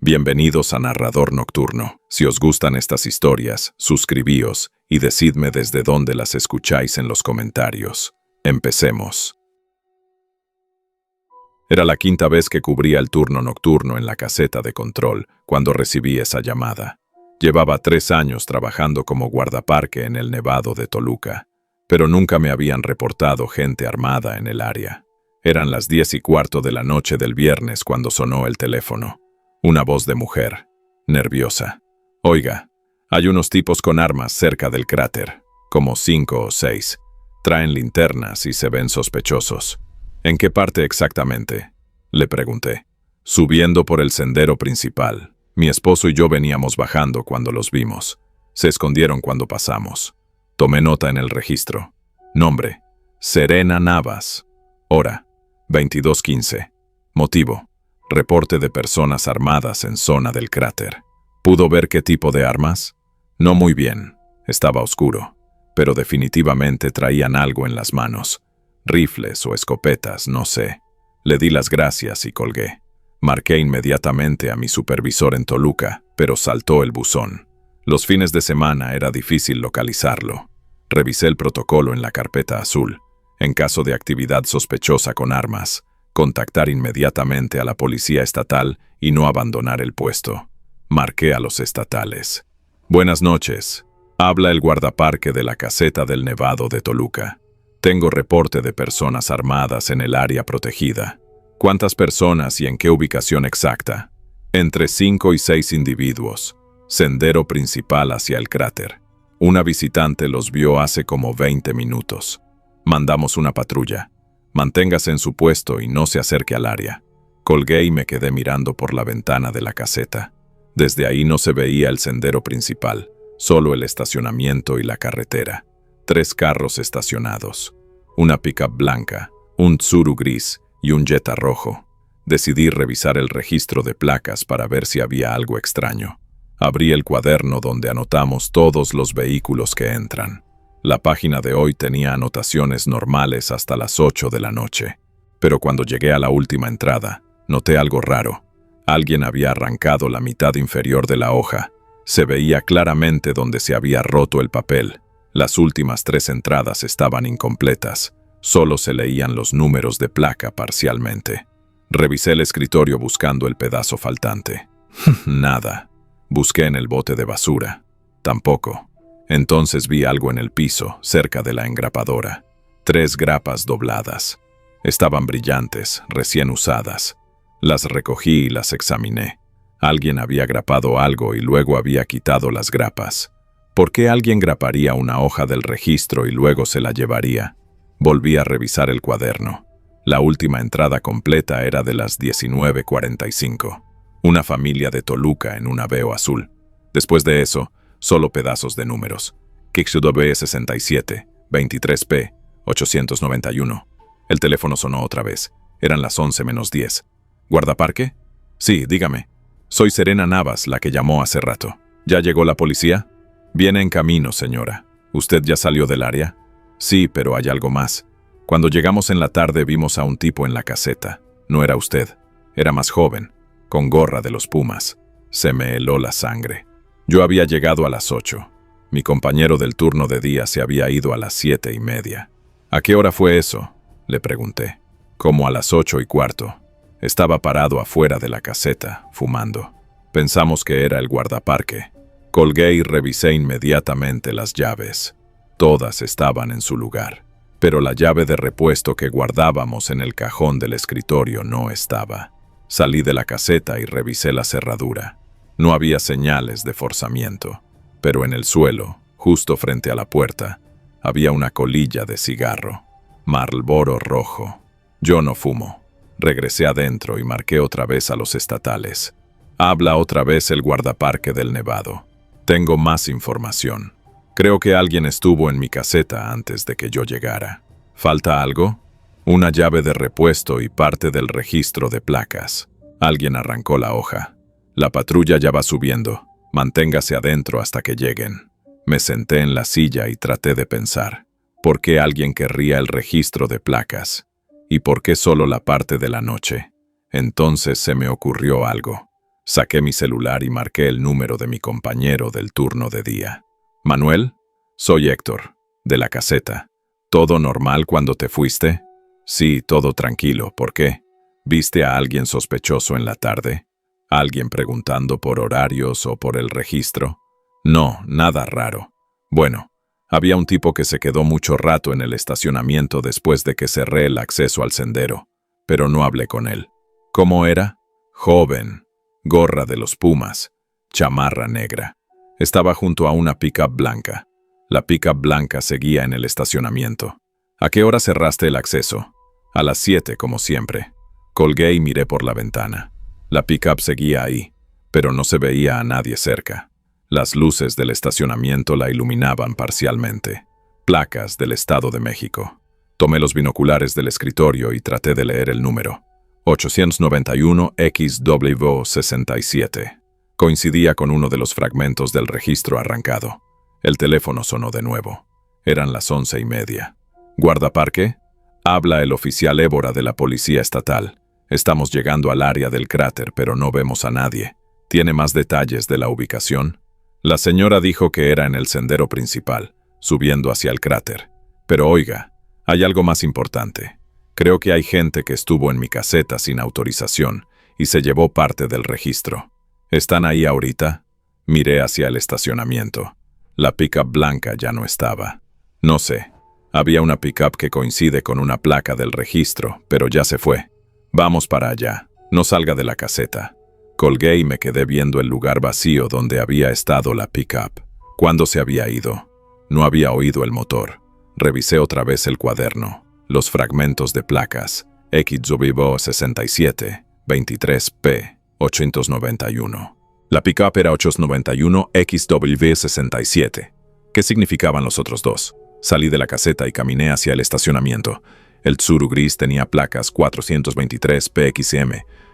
Bienvenidos a Narrador Nocturno. Si os gustan estas historias, suscribíos y decidme desde dónde las escucháis en los comentarios. Empecemos. Era la quinta vez que cubría el turno nocturno en la caseta de control cuando recibí esa llamada. Llevaba 3 años trabajando como guardaparque en el Nevado de Toluca, pero nunca me habían reportado gente armada en el área. Eran las 10:15 de la noche del viernes cuando sonó el teléfono. Una voz de mujer, nerviosa. Oiga, hay unos tipos con armas cerca del cráter, como 5 o 6. Traen linternas y se ven sospechosos. ¿En qué parte exactamente?, le pregunté. Subiendo por el sendero principal. Mi esposo y yo veníamos bajando cuando los vimos. Se escondieron cuando pasamos. Tomé nota en el registro. Nombre: Serena Navas. Hora: 22:15. Motivo: reporte de personas armadas en zona del cráter. ¿Pudo ver qué tipo de armas? No muy bien. Estaba oscuro. Pero definitivamente traían algo en las manos. Rifles o escopetas, no sé. Le di las gracias y colgué. Marqué inmediatamente a mi supervisor en Toluca, pero saltó el buzón. Los fines de semana era difícil localizarlo. Revisé el protocolo en la carpeta azul. En caso de actividad sospechosa con armas, contactar inmediatamente a la policía estatal y no abandonar el puesto. Marqué a los estatales. Buenas noches. Habla el guardaparque de la caseta del Nevado de Toluca. Tengo reporte de personas armadas en el área protegida. ¿Cuántas personas y en qué ubicación exacta? Entre 5 y 6 individuos. Sendero principal hacia el cráter. Una visitante los vio hace como 20 minutos. Mandamos una patrulla. Manténgase en su puesto y no se acerque al área. Colgué y me quedé mirando por la ventana de la caseta. Desde ahí no se veía el sendero principal, solo el estacionamiento y la carretera. 3 carros estacionados. Una pickup blanca, un Tsuru gris y un Jetta rojo. Decidí revisar el registro de placas para ver si había algo extraño. Abrí el cuaderno donde anotamos todos los vehículos que entran. La página de hoy tenía anotaciones normales hasta las 8 de la noche. Pero cuando llegué a la última entrada, noté algo raro. Alguien había arrancado la mitad inferior de la hoja. Se veía claramente donde se había roto el papel. Las últimas 3 entradas estaban incompletas. Solo se leían los números de placa parcialmente. Revisé el escritorio buscando el pedazo faltante. Nada. Busqué en el bote de basura. Tampoco. Entonces vi algo en el piso, cerca de la engrapadora. 3 grapas dobladas. Estaban brillantes, recién usadas. Las recogí y las examiné. Alguien había grapado algo y luego había quitado las grapas. ¿Por qué alguien graparía una hoja del registro y luego se la llevaría? Volví a revisar el cuaderno. La última entrada completa era de las 19:45. Una familia de Toluca en un Aveo azul. Después de eso, solo pedazos de números. KXW 67, 23P, 891. El teléfono sonó otra vez. Eran las 11:10. ¿Guardaparque? Sí, dígame. Soy Serena Navas, la que llamó hace rato. ¿Ya llegó la policía? Viene en camino, señora. ¿Usted ya salió del área? Sí, pero hay algo más. Cuando llegamos en la tarde vimos a un tipo en la caseta. No era usted. Era más joven, con gorra de los Pumas. Se me heló la sangre. Yo había llegado a las 8. Mi compañero del turno de día se había ido a las 7:30. ¿A qué hora fue eso?, le pregunté. Como a las 8:15. Estaba parado afuera de la caseta, fumando. Pensamos que era el guardaparque. Colgué y revisé inmediatamente las llaves. Todas estaban en su lugar, pero la llave de repuesto que guardábamos en el cajón del escritorio no estaba. Salí de la caseta y revisé la cerradura. No había señales de forzamiento, pero en el suelo, justo frente a la puerta, había una colilla de cigarro. Marlboro rojo. Yo no fumo. Regresé adentro y marqué otra vez a los estatales. Habla otra vez el guardaparque del Nevado. Tengo más información. Creo que alguien estuvo en mi caseta antes de que yo llegara. ¿Falta algo? Una llave de repuesto y parte del registro de placas. Alguien arrancó la hoja. La patrulla ya va subiendo. Manténgase adentro hasta que lleguen. Me senté en la silla y traté de pensar. ¿Por qué alguien querría el registro de placas? ¿Y por qué solo la parte de la noche? Entonces se me ocurrió algo. Saqué mi celular y marqué el número de mi compañero del turno de día. «Manuel, soy Héctor, de la caseta. ¿Todo normal cuando te fuiste?» «Sí, todo tranquilo. ¿Por qué? ¿Viste a alguien sospechoso en la tarde? ¿Alguien preguntando por horarios o por el registro?» «No, nada raro. Bueno, había un tipo que se quedó mucho rato en el estacionamiento después de que cerré el acceso al sendero, pero no hablé con él». «¿Cómo era?» «Joven, gorra de los Pumas, chamarra negra. Estaba junto a una pick-up blanca. La pick-up blanca seguía en el estacionamiento». «¿A qué hora cerraste el acceso?» «A las 7, como siempre». Colgué y miré por la ventana. La pick-up seguía ahí, pero no se veía a nadie cerca. Las luces del estacionamiento la iluminaban parcialmente. Placas del Estado de México. Tomé los binoculares del escritorio y traté de leer el número. 891 XW67. Coincidía con uno de los fragmentos del registro arrancado. El teléfono sonó de nuevo. Eran las 11:30. «¿Guardaparque?» «Habla el oficial Évora de la Policía Estatal. Estamos llegando al área del cráter, pero no vemos a nadie. ¿Tiene más detalles de la ubicación?» «La señora dijo que era en el sendero principal, subiendo hacia el cráter. Pero oiga, hay algo más importante. Creo que hay gente que estuvo en mi caseta sin autorización y se llevó parte del registro. ¿Están ahí ahorita?» Miré hacia el estacionamiento. La pick-up blanca ya no estaba. «No sé. Había una pick-up que coincide con una placa del registro, pero ya se fue. Vamos para allá. No salga de la caseta». Colgué y me quedé viendo el lugar vacío donde había estado la pick-up. ¿Cuándo se había ido? No había oído el motor. Revisé otra vez el cuaderno. Los fragmentos de placas. XW67, 23P, 891. La pick-up era 891 XW67. ¿Qué significaban los otros dos? Salí de la caseta y caminé hacia el estacionamiento. El Tsuru gris tenía placas 423 PXM.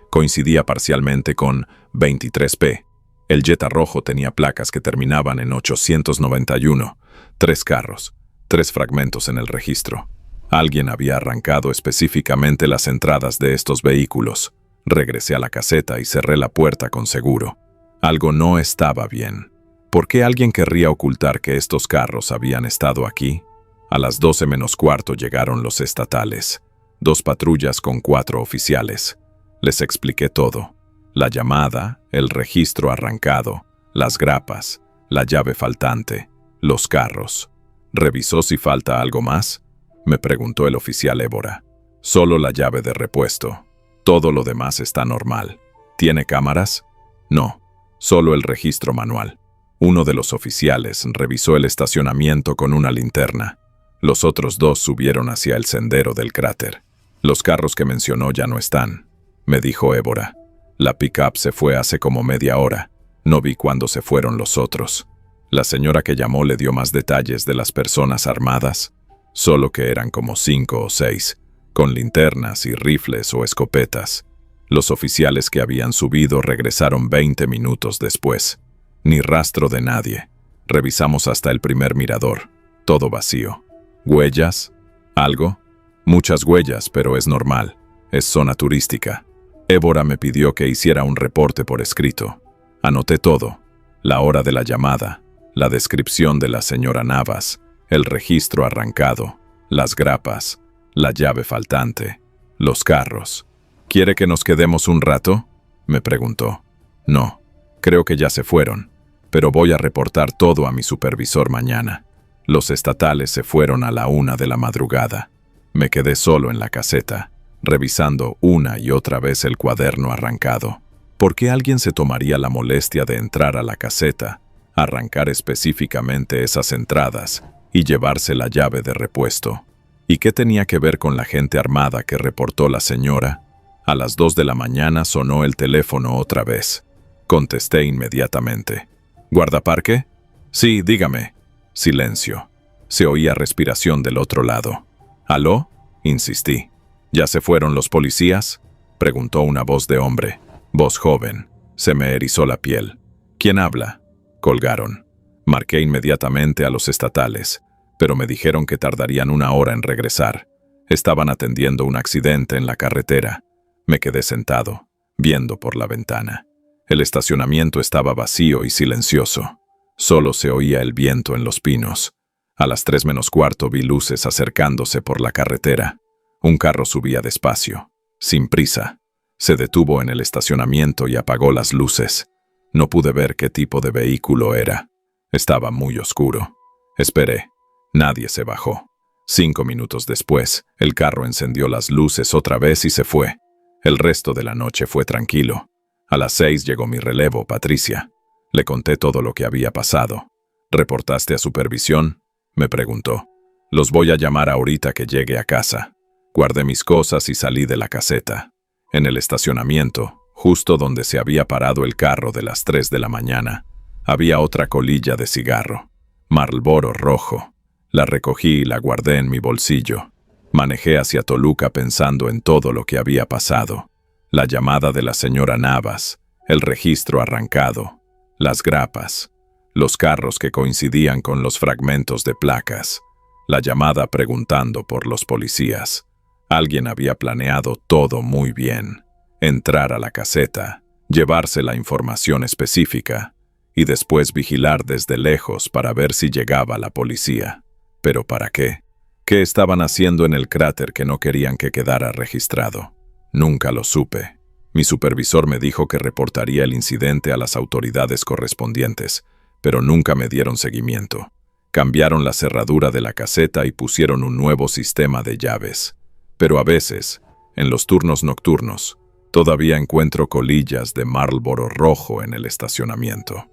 Coincidía parcialmente con 23P. El Jetta rojo tenía placas que terminaban en 891. 3 carros, 3 fragmentos en el registro. Alguien había arrancado específicamente las entradas de estos vehículos. Regresé a la caseta y cerré la puerta con seguro. Algo no estaba bien. ¿Por qué alguien querría ocultar que estos carros habían estado aquí? A las 12 menos cuarto llegaron los estatales. 2 patrullas con 4 oficiales. Les expliqué todo. La llamada, el registro arrancado, las grapas, la llave faltante, los carros. ¿Revisó si falta algo más?, me preguntó el oficial Évora. «Solo la llave de repuesto. Todo lo demás está normal. ¿Tiene cámaras?» «No, solo el registro manual». Uno de los oficiales revisó el estacionamiento con una linterna. Los otros 2 subieron hacia el sendero del cráter. «Los carros que mencionó ya no están», me dijo Évora. «La pick-up se fue hace como media hora. No vi cuándo se fueron los otros». La señora que llamó le dio más detalles de las personas armadas, solo que eran como 5 o 6, con linternas y rifles o escopetas. Los oficiales que habían subido regresaron 20 minutos después. Ni rastro de nadie. Revisamos hasta el primer mirador. Todo vacío. ¿Huellas? ¿Algo? Muchas huellas, pero es normal. Es zona turística. Évora me pidió que hiciera un reporte por escrito. Anoté todo. La hora de la llamada, la descripción de la señora Navas, el registro arrancado, las grapas, la llave faltante, los carros. «¿Quiere que nos quedemos un rato?», me preguntó. «No, creo que ya se fueron, pero voy a reportar todo a mi supervisor mañana». Los estatales se fueron a la 1 de la madrugada. Me quedé solo en la caseta, revisando una y otra vez el cuaderno arrancado. ¿Por qué alguien se tomaría la molestia de entrar a la caseta, arrancar específicamente esas entradas y llevarse la llave de repuesto? ¿Y qué tenía que ver con la gente armada que reportó la señora? A las 2 de la mañana sonó el teléfono otra vez. Contesté inmediatamente. «¿Guardaparque?» «Sí, dígame». Silencio. Se oía respiración del otro lado. «¿Aló?», insistí. «¿Ya se fueron los policías?», preguntó una voz de hombre. Voz joven. Se me erizó la piel. «¿Quién habla?». Colgaron. Marqué inmediatamente a los estatales, pero me dijeron que tardarían 1 hora en regresar. Estaban atendiendo un accidente en la carretera. Me quedé sentado, viendo por la ventana. El estacionamiento estaba vacío y silencioso. Solo se oía el viento en los pinos. A las 3:45 vi luces acercándose por la carretera. Un carro subía despacio, sin prisa. Se detuvo en el estacionamiento y apagó las luces. No pude ver qué tipo de vehículo era. Estaba muy oscuro. Esperé. Nadie se bajó. 5 minutos después, el carro encendió las luces otra vez y se fue. El resto de la noche fue tranquilo. A las 6 llegó mi relevo, Patricia. Le conté todo lo que había pasado. ¿Reportaste a supervisión?, me preguntó. Los voy a llamar ahorita que llegue a casa. Guardé mis cosas y salí de la caseta. En el estacionamiento, justo donde se había parado el carro de las 3 de la mañana, había otra colilla de cigarro. Marlboro rojo. La recogí y la guardé en mi bolsillo. Manejé hacia Toluca pensando en todo lo que había pasado. La llamada de la señora Navas, el registro arrancado, las grapas, los carros que coincidían con los fragmentos de placas, la llamada preguntando por los policías. Alguien había planeado todo muy bien. Entrar a la caseta, llevarse la información específica y después vigilar desde lejos para ver si llegaba la policía. ¿Pero para qué? ¿Qué estaban haciendo en el cráter que no querían que quedara registrado? Nunca lo supe. Mi supervisor me dijo que reportaría el incidente a las autoridades correspondientes, pero nunca me dieron seguimiento. Cambiaron la cerradura de la caseta y pusieron un nuevo sistema de llaves. Pero a veces, en los turnos nocturnos, todavía encuentro colillas de Marlboro rojo en el estacionamiento.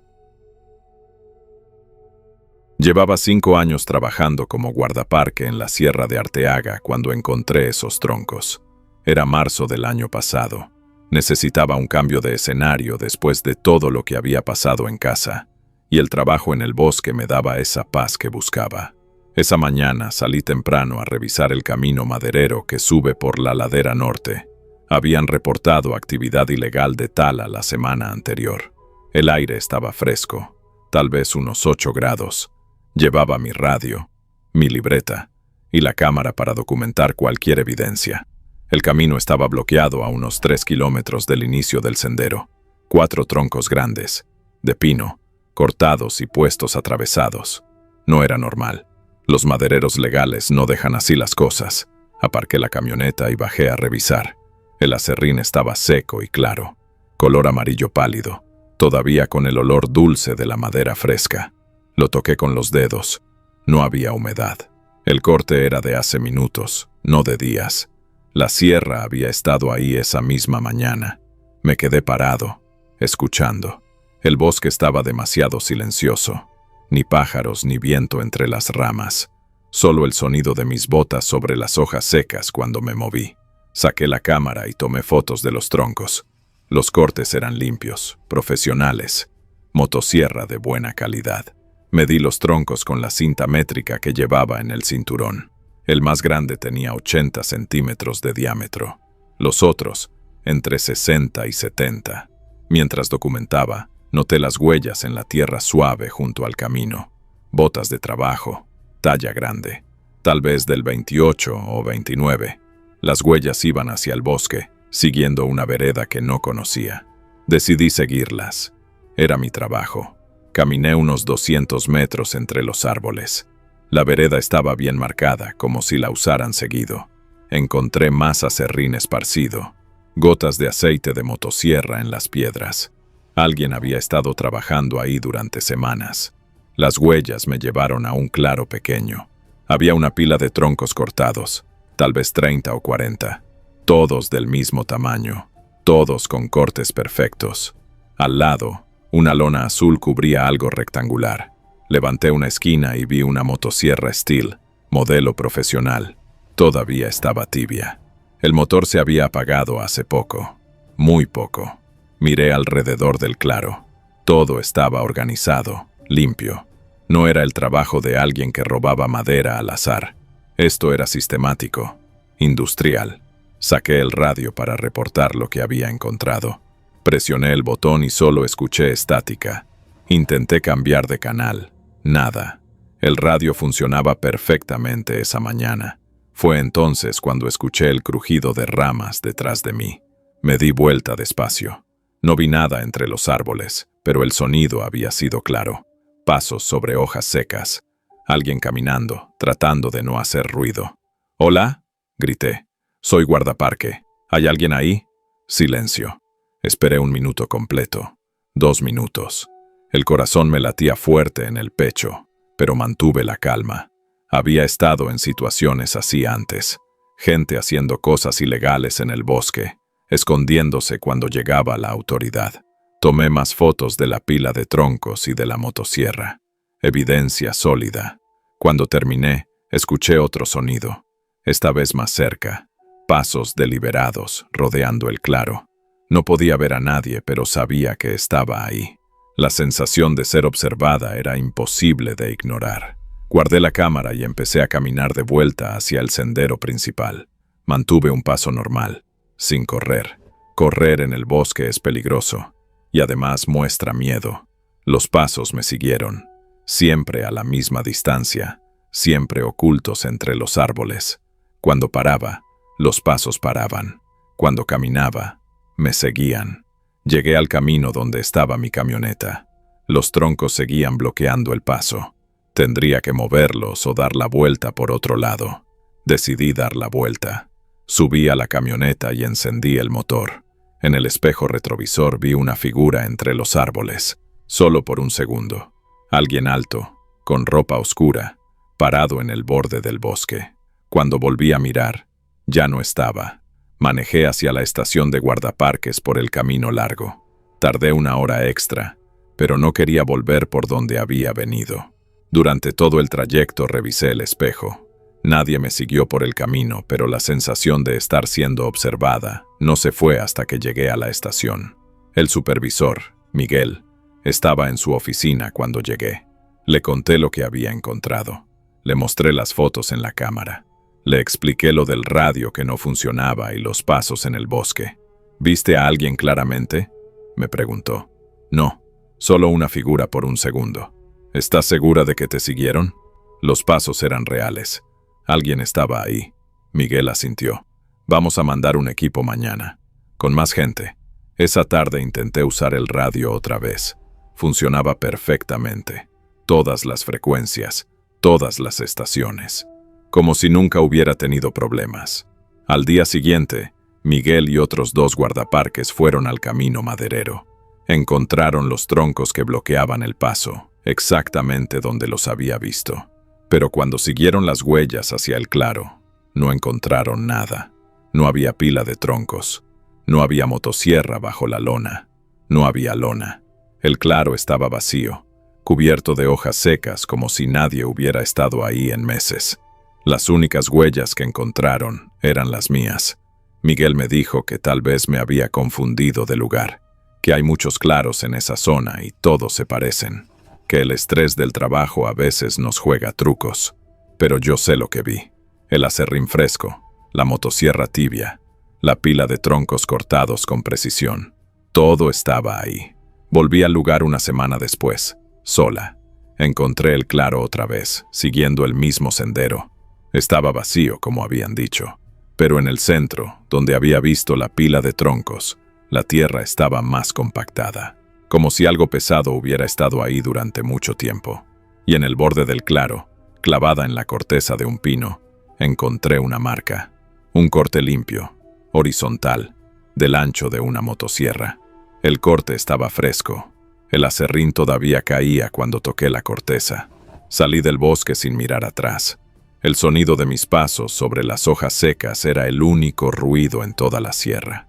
Llevaba 5 años trabajando como guardaparque en la Sierra de Arteaga cuando encontré esos troncos. Era marzo del año pasado. Necesitaba un cambio de escenario después de todo lo que había pasado en casa, y el trabajo en el bosque me daba esa paz que buscaba. Esa mañana salí temprano a revisar el camino maderero que sube por la ladera norte. Habían reportado actividad ilegal de tala la semana anterior. El aire estaba fresco, tal vez unos 8 grados. Llevaba mi radio, mi libreta y la cámara para documentar cualquier evidencia. El camino estaba bloqueado a unos 3 kilómetros del inicio del sendero. 4 troncos grandes, de pino, cortados y puestos atravesados. No era normal. Los madereros legales no dejan así las cosas. Aparqué la camioneta y bajé a revisar. El aserrín estaba seco y claro, color amarillo pálido, todavía con el olor dulce de la madera fresca. Lo toqué con los dedos. No había humedad. El corte era de hace minutos, no de días. La sierra había estado ahí esa misma mañana. Me quedé parado, escuchando. El bosque estaba demasiado silencioso. Ni pájaros ni viento entre las ramas. Solo el sonido de mis botas sobre las hojas secas cuando me moví. Saqué la cámara y tomé fotos de los troncos. Los cortes eran limpios, profesionales. Motosierra de buena calidad. Medí los troncos con la cinta métrica que llevaba en el cinturón. El más grande tenía 80 centímetros de diámetro. Los otros, entre 60 y 70. Mientras documentaba, noté las huellas en la tierra suave junto al camino. Botas de trabajo, talla grande, tal vez del 28 o 29. Las huellas iban hacia el bosque, siguiendo una vereda que no conocía. Decidí seguirlas. Era mi trabajo. Caminé unos 200 metros entre los árboles. La vereda estaba bien marcada, como si la usaran seguido. Encontré más aserrín esparcido, gotas de aceite de motosierra en las piedras. Alguien había estado trabajando ahí durante semanas. Las huellas me llevaron a un claro pequeño. Había una pila de troncos cortados, tal vez 30 o 40, todos del mismo tamaño, todos con cortes perfectos. Al lado, una lona azul cubría algo rectangular. Levanté una esquina y vi una motosierra Stihl, modelo profesional. Todavía estaba tibia. El motor se había apagado hace poco, muy poco. Miré alrededor del claro. Todo estaba organizado, limpio. No era el trabajo de alguien que robaba madera al azar. Esto era sistemático, industrial. Saqué el radio para reportar lo que había encontrado. Presioné el botón y solo escuché estática. Intenté cambiar de canal. Nada. El radio funcionaba perfectamente esa mañana. Fue entonces cuando escuché el crujido de ramas detrás de mí. Me di vuelta despacio. No vi nada entre los árboles, pero el sonido había sido claro. Pasos sobre hojas secas. Alguien caminando, tratando de no hacer ruido. «¿Hola?», grité. «Soy guardaparque. ¿Hay alguien ahí?». Silencio. Esperé 1 minuto completo. 2 minutos. El corazón me latía fuerte en el pecho, pero mantuve la calma. Había estado en situaciones así antes. Gente haciendo cosas ilegales en el bosque, escondiéndose cuando llegaba la autoridad. Tomé más fotos de la pila de troncos y de la motosierra. Evidencia sólida. Cuando terminé, escuché otro sonido, esta vez más cerca. Pasos deliberados, rodeando el claro. No podía ver a nadie, pero sabía que estaba ahí. La sensación de ser observada era imposible de ignorar. Guardé la cámara y empecé a caminar de vuelta hacia el sendero principal. Mantuve un paso normal, sin correr. Correr en el bosque es peligroso, y además muestra miedo. Los pasos me siguieron, siempre a la misma distancia, siempre ocultos entre los árboles. Cuando paraba, los pasos paraban. Cuando caminaba, me seguían. Llegué al camino donde estaba mi camioneta. Los troncos seguían bloqueando el paso. Tendría que moverlos o dar la vuelta por otro lado. Decidí dar la vuelta. Subí a la camioneta y encendí el motor. En el espejo retrovisor vi una figura entre los árboles. Solo por 1 segundo. Alguien alto, con ropa oscura, parado en el borde del bosque. Cuando volví a mirar, ya no estaba. Manejé hacia la estación de guardaparques por el camino largo. Tardé 1 hora extra, pero no quería volver por donde había venido. Durante todo el trayecto revisé el espejo. Nadie me siguió por el camino, pero la sensación de estar siendo observada no se fue hasta que llegué a la estación. El supervisor, Miguel, estaba en su oficina cuando llegué. Le conté lo que había encontrado. Le mostré las fotos en la cámara. Le expliqué lo del radio que no funcionaba y los pasos en el bosque. ¿Viste a alguien claramente?, me preguntó. No, solo una figura por 1 segundo. ¿Estás segura de que te siguieron? Los pasos eran reales. Alguien estaba ahí. Miguel asintió. Vamos a mandar un equipo mañana, con más gente. Esa tarde intenté usar el radio otra vez. Funcionaba perfectamente. Todas las frecuencias, todas las estaciones. Como si nunca hubiera tenido problemas. Al día siguiente, Miguel y otros 2 guardaparques fueron al camino maderero. Encontraron los troncos que bloqueaban el paso, exactamente donde los había visto. Pero cuando siguieron las huellas hacia el claro, no encontraron nada. No había pila de troncos. No había motosierra bajo la lona. No había lona. El claro estaba vacío, cubierto de hojas secas como si nadie hubiera estado ahí en meses. Las únicas huellas que encontraron eran las mías. Miguel me dijo que tal vez me había confundido de lugar, que hay muchos claros en esa zona y todos se parecen, que el estrés del trabajo a veces nos juega trucos. Pero yo sé lo que vi. El aserrín fresco, la motosierra tibia, la pila de troncos cortados con precisión. Todo estaba ahí. Volví al lugar 1 semana después, sola. Encontré el claro otra vez, siguiendo el mismo sendero. Estaba vacío, como habían dicho, pero en el centro, donde había visto la pila de troncos, la tierra estaba más compactada, como si algo pesado hubiera estado ahí durante mucho tiempo. Y en el borde del claro, clavada en la corteza de un pino, encontré una marca, un corte limpio, horizontal, del ancho de una motosierra. El corte estaba fresco. El aserrín todavía caía cuando toqué la corteza. Salí del bosque sin mirar atrás. El sonido de mis pasos sobre las hojas secas era el único ruido en toda la sierra.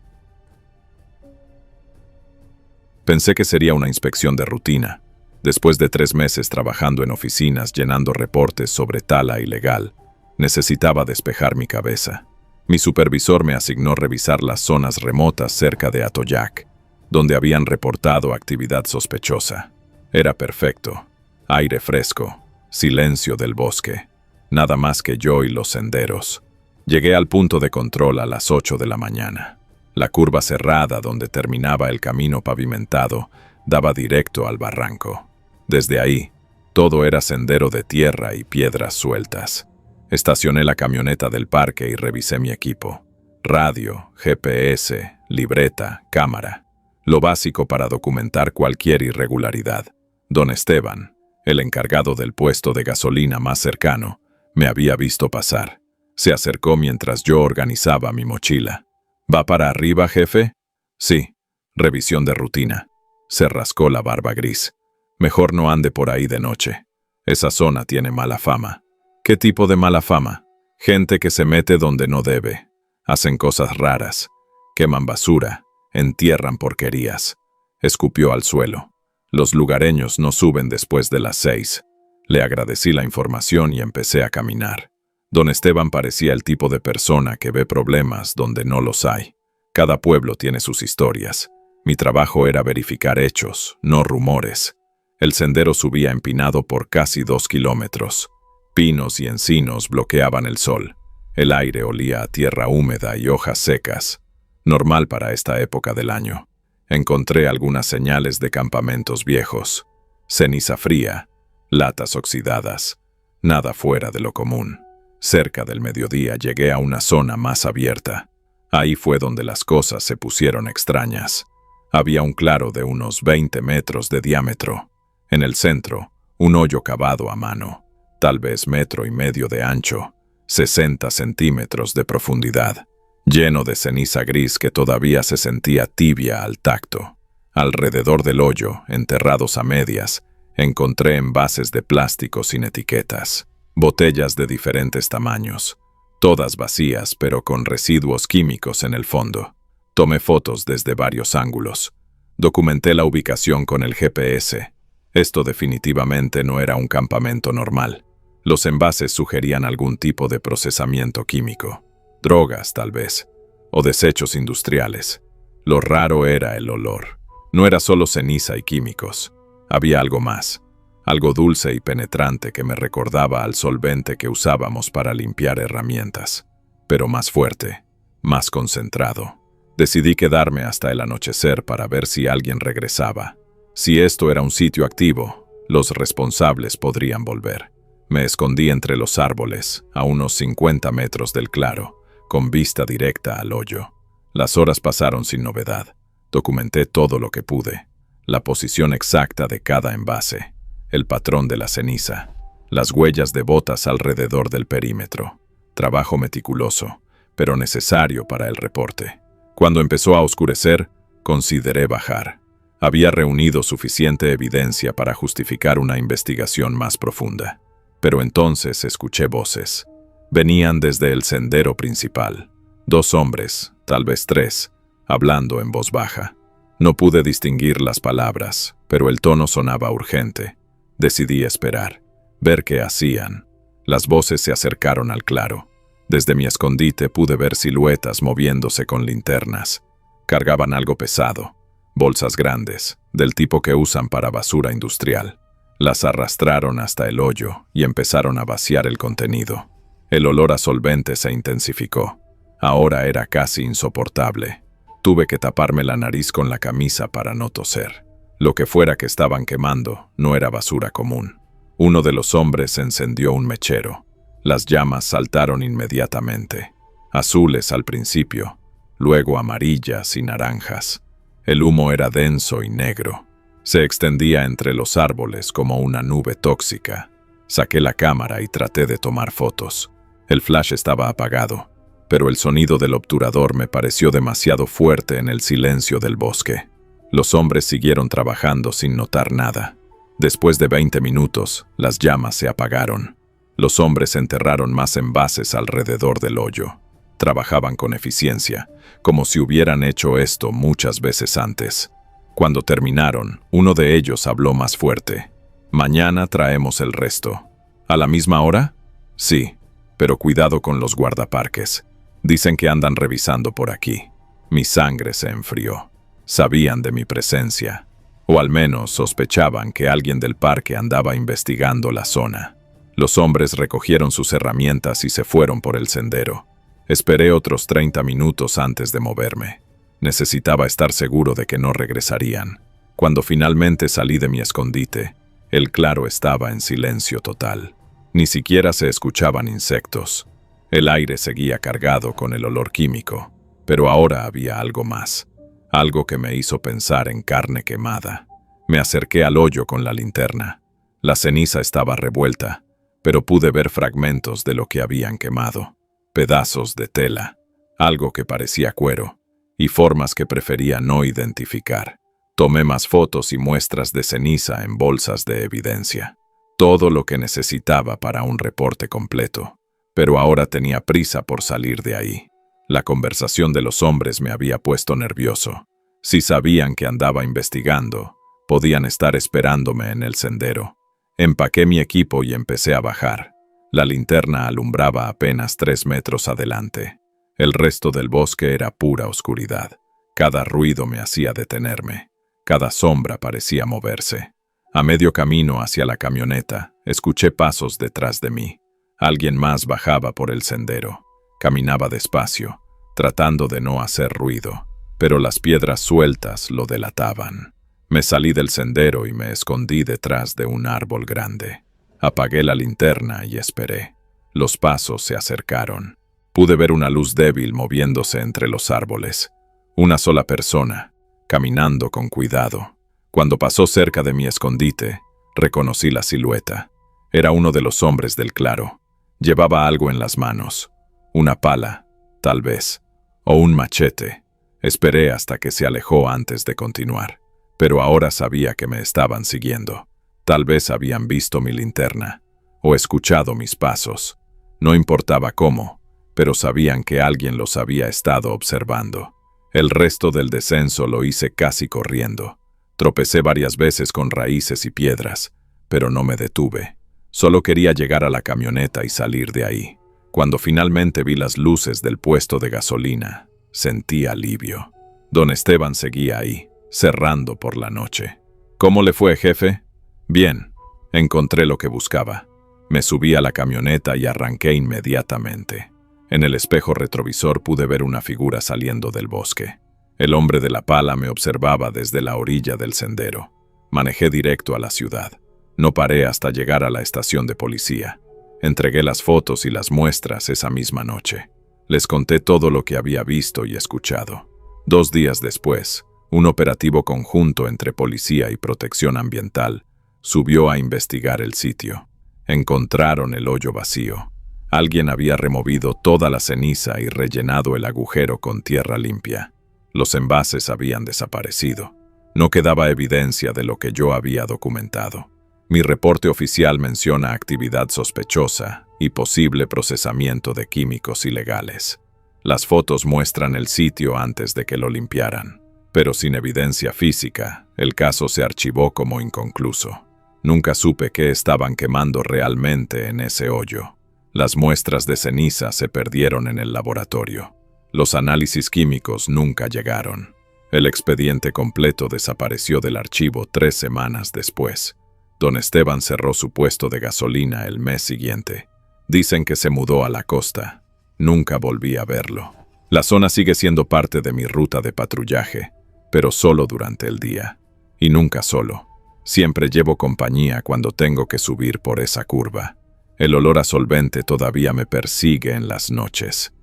Pensé que sería una inspección de rutina. Después de 3 meses trabajando en oficinas llenando reportes sobre tala ilegal, necesitaba despejar mi cabeza. Mi supervisor me asignó revisar las zonas remotas cerca de Atoyac, donde habían reportado actividad sospechosa. Era perfecto. Aire fresco, silencio del bosque. Nada más que yo y los senderos. Llegué al punto de control a las 8 de la mañana. La curva cerrada donde terminaba el camino pavimentado daba directo al barranco. Desde ahí, todo era sendero de tierra y piedras sueltas. Estacioné la camioneta del parque y revisé mi equipo. Radio, GPS, libreta, cámara. lo básico para documentar cualquier irregularidad. Don Esteban, el encargado del puesto de gasolina más cercano, me había visto pasar. Se acercó mientras yo organizaba mi mochila. ¿Va para arriba, jefe? Sí. Revisión de rutina. Se rascó la barba gris. Mejor no ande por ahí de noche. Esa zona tiene mala fama. ¿Qué tipo de mala fama? Gente que se mete donde no debe. Hacen cosas raras. Queman basura. Entierran porquerías. Escupió al suelo. Los lugareños no suben después de las 6. Le agradecí la información y empecé a caminar. Don Esteban parecía el tipo de persona que ve problemas donde no los hay. Cada pueblo tiene sus historias. Mi trabajo era verificar hechos, no rumores. El sendero subía empinado por casi 2 kilómetros. Pinos y encinos bloqueaban el sol. El aire olía a tierra húmeda y hojas secas. Normal para esta época del año. Encontré algunas señales de campamentos viejos. Ceniza fría, latas oxidadas. Nada fuera de lo común. Cerca del mediodía llegué a una zona más abierta. Ahí fue donde las cosas se pusieron extrañas. Había un claro de unos 20 metros de diámetro. En el centro, un hoyo cavado a mano, tal vez 1,5 metros de ancho, 60 centímetros de profundidad, lleno de ceniza gris que todavía se sentía tibia al tacto. Alrededor del hoyo, enterrados a medias, encontré envases de plástico sin etiquetas. Botellas de diferentes tamaños, todas vacías pero con residuos químicos en el fondo. Tomé fotos desde varios ángulos. Documenté la ubicación con el GPS. Esto definitivamente no era un campamento normal. Los envases sugerían algún tipo de procesamiento químico. Drogas, tal vez. O desechos industriales. Lo raro era el olor. No era solo ceniza y químicos. Había algo más. Algo dulce y penetrante que me recordaba al solvente que usábamos para limpiar herramientas, pero más fuerte, más concentrado. Decidí quedarme hasta el anochecer para ver si alguien regresaba. Si esto era un sitio activo, los responsables podrían volver. Me escondí entre los árboles, a unos 50 metros del claro, con vista directa al hoyo. Las horas pasaron sin novedad. Documenté todo lo que pude, la posición exacta de cada envase, el patrón de la ceniza, las huellas de botas alrededor del perímetro. Trabajo meticuloso, pero necesario para el reporte. Cuando empezó a oscurecer, consideré bajar. Había reunido suficiente evidencia para justificar una investigación más profunda. Pero entonces escuché voces. Venían desde el sendero principal. 2 hombres, tal vez 3, hablando en voz baja. No pude distinguir las palabras, pero el tono sonaba urgente. Decidí esperar, ver qué hacían. Las voces se acercaron al claro. Desde mi escondite pude ver siluetas moviéndose con linternas. Cargaban algo pesado, bolsas grandes, del tipo que usan para basura industrial. Las arrastraron hasta el hoyo y empezaron a vaciar el contenido. El olor a solvente se intensificó. Ahora era casi insoportable. Tuve que taparme la nariz con la camisa para no toser. Lo que fuera que estaban quemando no era basura común. Uno de los hombres encendió un mechero. Las llamas saltaron inmediatamente. Azules al principio, luego amarillas y naranjas. El humo era denso y negro. Se extendía entre los árboles como una nube tóxica. Saqué la cámara y traté de tomar fotos. El flash estaba apagado, pero el sonido del obturador me pareció demasiado fuerte en el silencio del bosque. Los hombres siguieron trabajando sin notar nada. Después de 20 minutos, las llamas se apagaron. Los hombres enterraron más envases alrededor del hoyo. Trabajaban con eficiencia, como si hubieran hecho esto muchas veces antes. Cuando terminaron, uno de ellos habló más fuerte. «Mañana traemos el resto». ¿A la misma hora? Sí, pero cuidado con los guardaparques. Dicen que andan revisando por aquí. Mi sangre se enfrió. Sabían de mi presencia, o al menos sospechaban que alguien del parque andaba investigando la zona. Los hombres recogieron sus herramientas y se fueron por el sendero. Esperé otros 30 minutos antes de moverme. Necesitaba estar seguro de que no regresarían. Cuando finalmente salí de mi escondite, el claro estaba en silencio total. Ni siquiera se escuchaban insectos. El aire seguía cargado con el olor químico, pero ahora había algo más. algo que me hizo pensar en carne quemada. Me acerqué al hoyo con la linterna. La ceniza estaba revuelta, pero pude ver fragmentos de lo que habían quemado, pedazos de tela, algo que parecía cuero, y formas que prefería no identificar. Tomé más fotos y muestras de ceniza en bolsas de evidencia. Todo lo que necesitaba para un reporte completo. Pero ahora tenía prisa por salir de ahí. La conversación de los hombres me había puesto nervioso. Si sabían que andaba investigando, podían estar esperándome en el sendero. Empaqué mi equipo y empecé a bajar. La linterna alumbraba apenas 3 metros adelante. El resto del bosque era pura oscuridad. Cada ruido me hacía detenerme. Cada sombra parecía moverse. A medio camino hacia la camioneta, escuché pasos detrás de mí. Alguien más bajaba por el sendero. Caminaba despacio, tratando de no hacer ruido, pero las piedras sueltas lo delataban. Me salí del sendero y me escondí detrás de un árbol grande. Apagué la linterna y esperé. Los pasos se acercaron. Pude ver una luz débil moviéndose entre los árboles. Una sola persona, caminando con cuidado. Cuando pasó cerca de mi escondite, reconocí la silueta. Era uno de los hombres del claro. Llevaba algo en las manos. Una pala, tal vez, o un machete. Esperé hasta que se alejó antes de continuar. Pero ahora sabía que me estaban siguiendo. Tal vez habían visto mi linterna, o escuchado mis pasos. No importaba cómo, pero sabían que alguien los había estado observando. El resto del descenso lo hice casi corriendo. Tropecé varias veces con raíces y piedras, pero no me detuve. Solo quería llegar a la camioneta y salir de ahí. Cuando finalmente vi las luces del puesto de gasolina, sentí alivio. Don Esteban seguía ahí, cerrando por la noche. ¿Cómo le fue, jefe? Bien, encontré lo que buscaba. Me subí a la camioneta y arranqué inmediatamente. En el espejo retrovisor pude ver una figura saliendo del bosque. El hombre de la pala me observaba desde la orilla del sendero. Manejé directo a la ciudad. No paré hasta llegar a la estación de policía. Entregué las fotos y las muestras esa misma noche. Les conté todo lo que había visto y escuchado. 2 días después, un operativo conjunto entre policía y protección ambiental subió a investigar el sitio. Encontraron el hoyo vacío. Alguien había removido toda la ceniza y rellenado el agujero con tierra limpia. Los envases habían desaparecido. No quedaba evidencia de lo que yo había documentado. Mi reporte oficial menciona actividad sospechosa y posible procesamiento de químicos ilegales. Las fotos muestran el sitio antes de que lo limpiaran, pero sin evidencia física, el caso se archivó como inconcluso. Nunca supe qué estaban quemando realmente en ese hoyo. Las muestras de ceniza se perdieron en el laboratorio. Los análisis químicos nunca llegaron. El expediente completo desapareció del archivo 3 semanas después. Don Esteban cerró su puesto de gasolina el mes siguiente. Dicen que se mudó a la costa. Nunca volví a verlo. La zona sigue siendo parte de mi ruta de patrullaje, pero solo durante el día. Y nunca solo. Siempre llevo compañía cuando tengo que subir por esa curva. El olor a solvente todavía me persigue en las noches.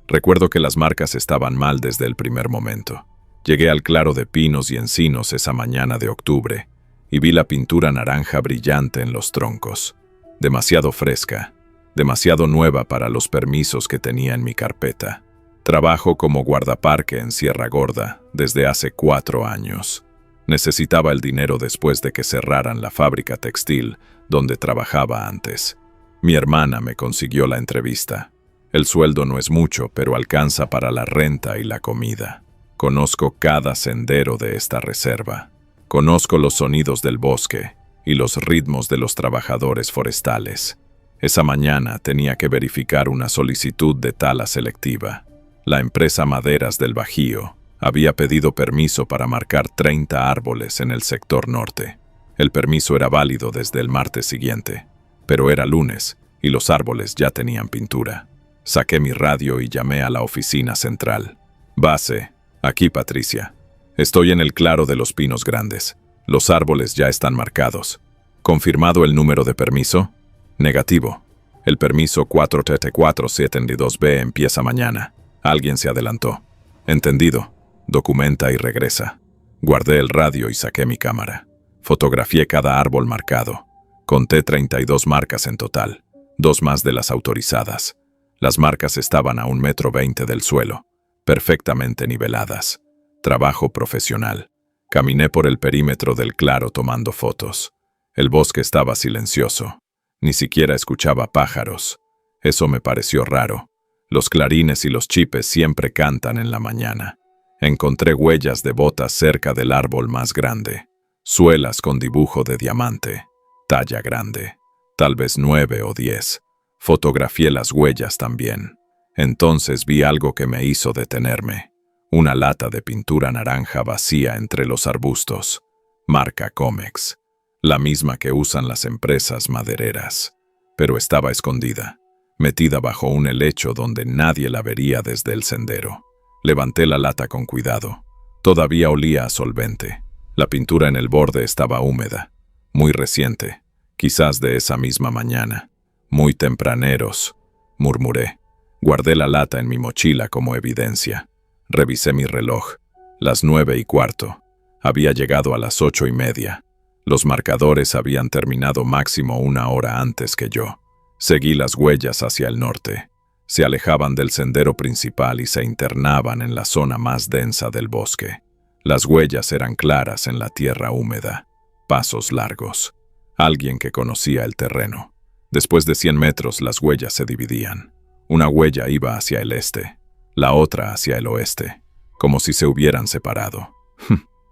Recuerdo que las marcas estaban mal desde el primer momento. Llegué al claro de pinos y encinos esa mañana de octubre y vi la pintura naranja brillante en los troncos. Demasiado fresca, demasiado nueva para los permisos que tenía en mi carpeta. Trabajo como guardaparque en Sierra Gorda desde hace 4 años. Necesitaba el dinero después de que cerraran la fábrica textil donde trabajaba antes. Mi hermana me consiguió la entrevista. El sueldo no es mucho, pero alcanza para la renta y la comida. Conozco cada sendero de esta reserva. Conozco los sonidos del bosque y los ritmos de los trabajadores forestales. Esa mañana tenía que verificar una solicitud de tala selectiva. La empresa Maderas del Bajío había pedido permiso para marcar 30 árboles en el sector norte. El permiso era válido desde el martes siguiente, pero era lunes y los árboles ya tenían pintura. Saqué mi radio y llamé a la oficina central. Base, aquí Patricia. Estoy en el claro de los pinos grandes. Los árboles ya están marcados. ¿Confirmado el número de permiso? Negativo. El permiso 43472B empieza mañana. Alguien se adelantó. Entendido. Documenta y regresa. Guardé el radio y saqué mi cámara. Fotografié cada árbol marcado. Conté 32 marcas en total, 2 más de las autorizadas. Las marcas estaban a 1,20 m del suelo, perfectamente niveladas. Trabajo profesional. Caminé por el perímetro del claro tomando fotos. El bosque estaba silencioso. Ni siquiera escuchaba pájaros. Eso me pareció raro. Los clarines y los chipes siempre cantan en la mañana. Encontré huellas de botas cerca del árbol más grande. Suelas con dibujo de diamante. Talla grande. Tal vez 9 o 10. Fotografié las huellas también. Entonces vi algo que me hizo detenerme. Una lata de pintura naranja vacía entre los arbustos. Marca Comex. La misma que usan las empresas madereras. Pero estaba escondida. Metida bajo un helecho donde nadie la vería desde el sendero. Levanté la lata con cuidado. Todavía olía a solvente. La pintura en el borde estaba húmeda. Muy reciente. Quizás de esa misma mañana. Muy tempraneros, murmuré. Guardé la lata en mi mochila como evidencia. Revisé mi reloj. Las 9:15. Había llegado a las 8:30. Los marcadores habían terminado máximo 1 hora antes que yo. Seguí las huellas hacia el norte. Se alejaban del sendero principal y se internaban en la zona más densa del bosque. Las huellas eran claras en la tierra húmeda. Pasos largos. Alguien que conocía el terreno. Después de 100 metros las huellas se dividían. Una huella iba hacia el este, la otra hacia el oeste, como si se hubieran separado.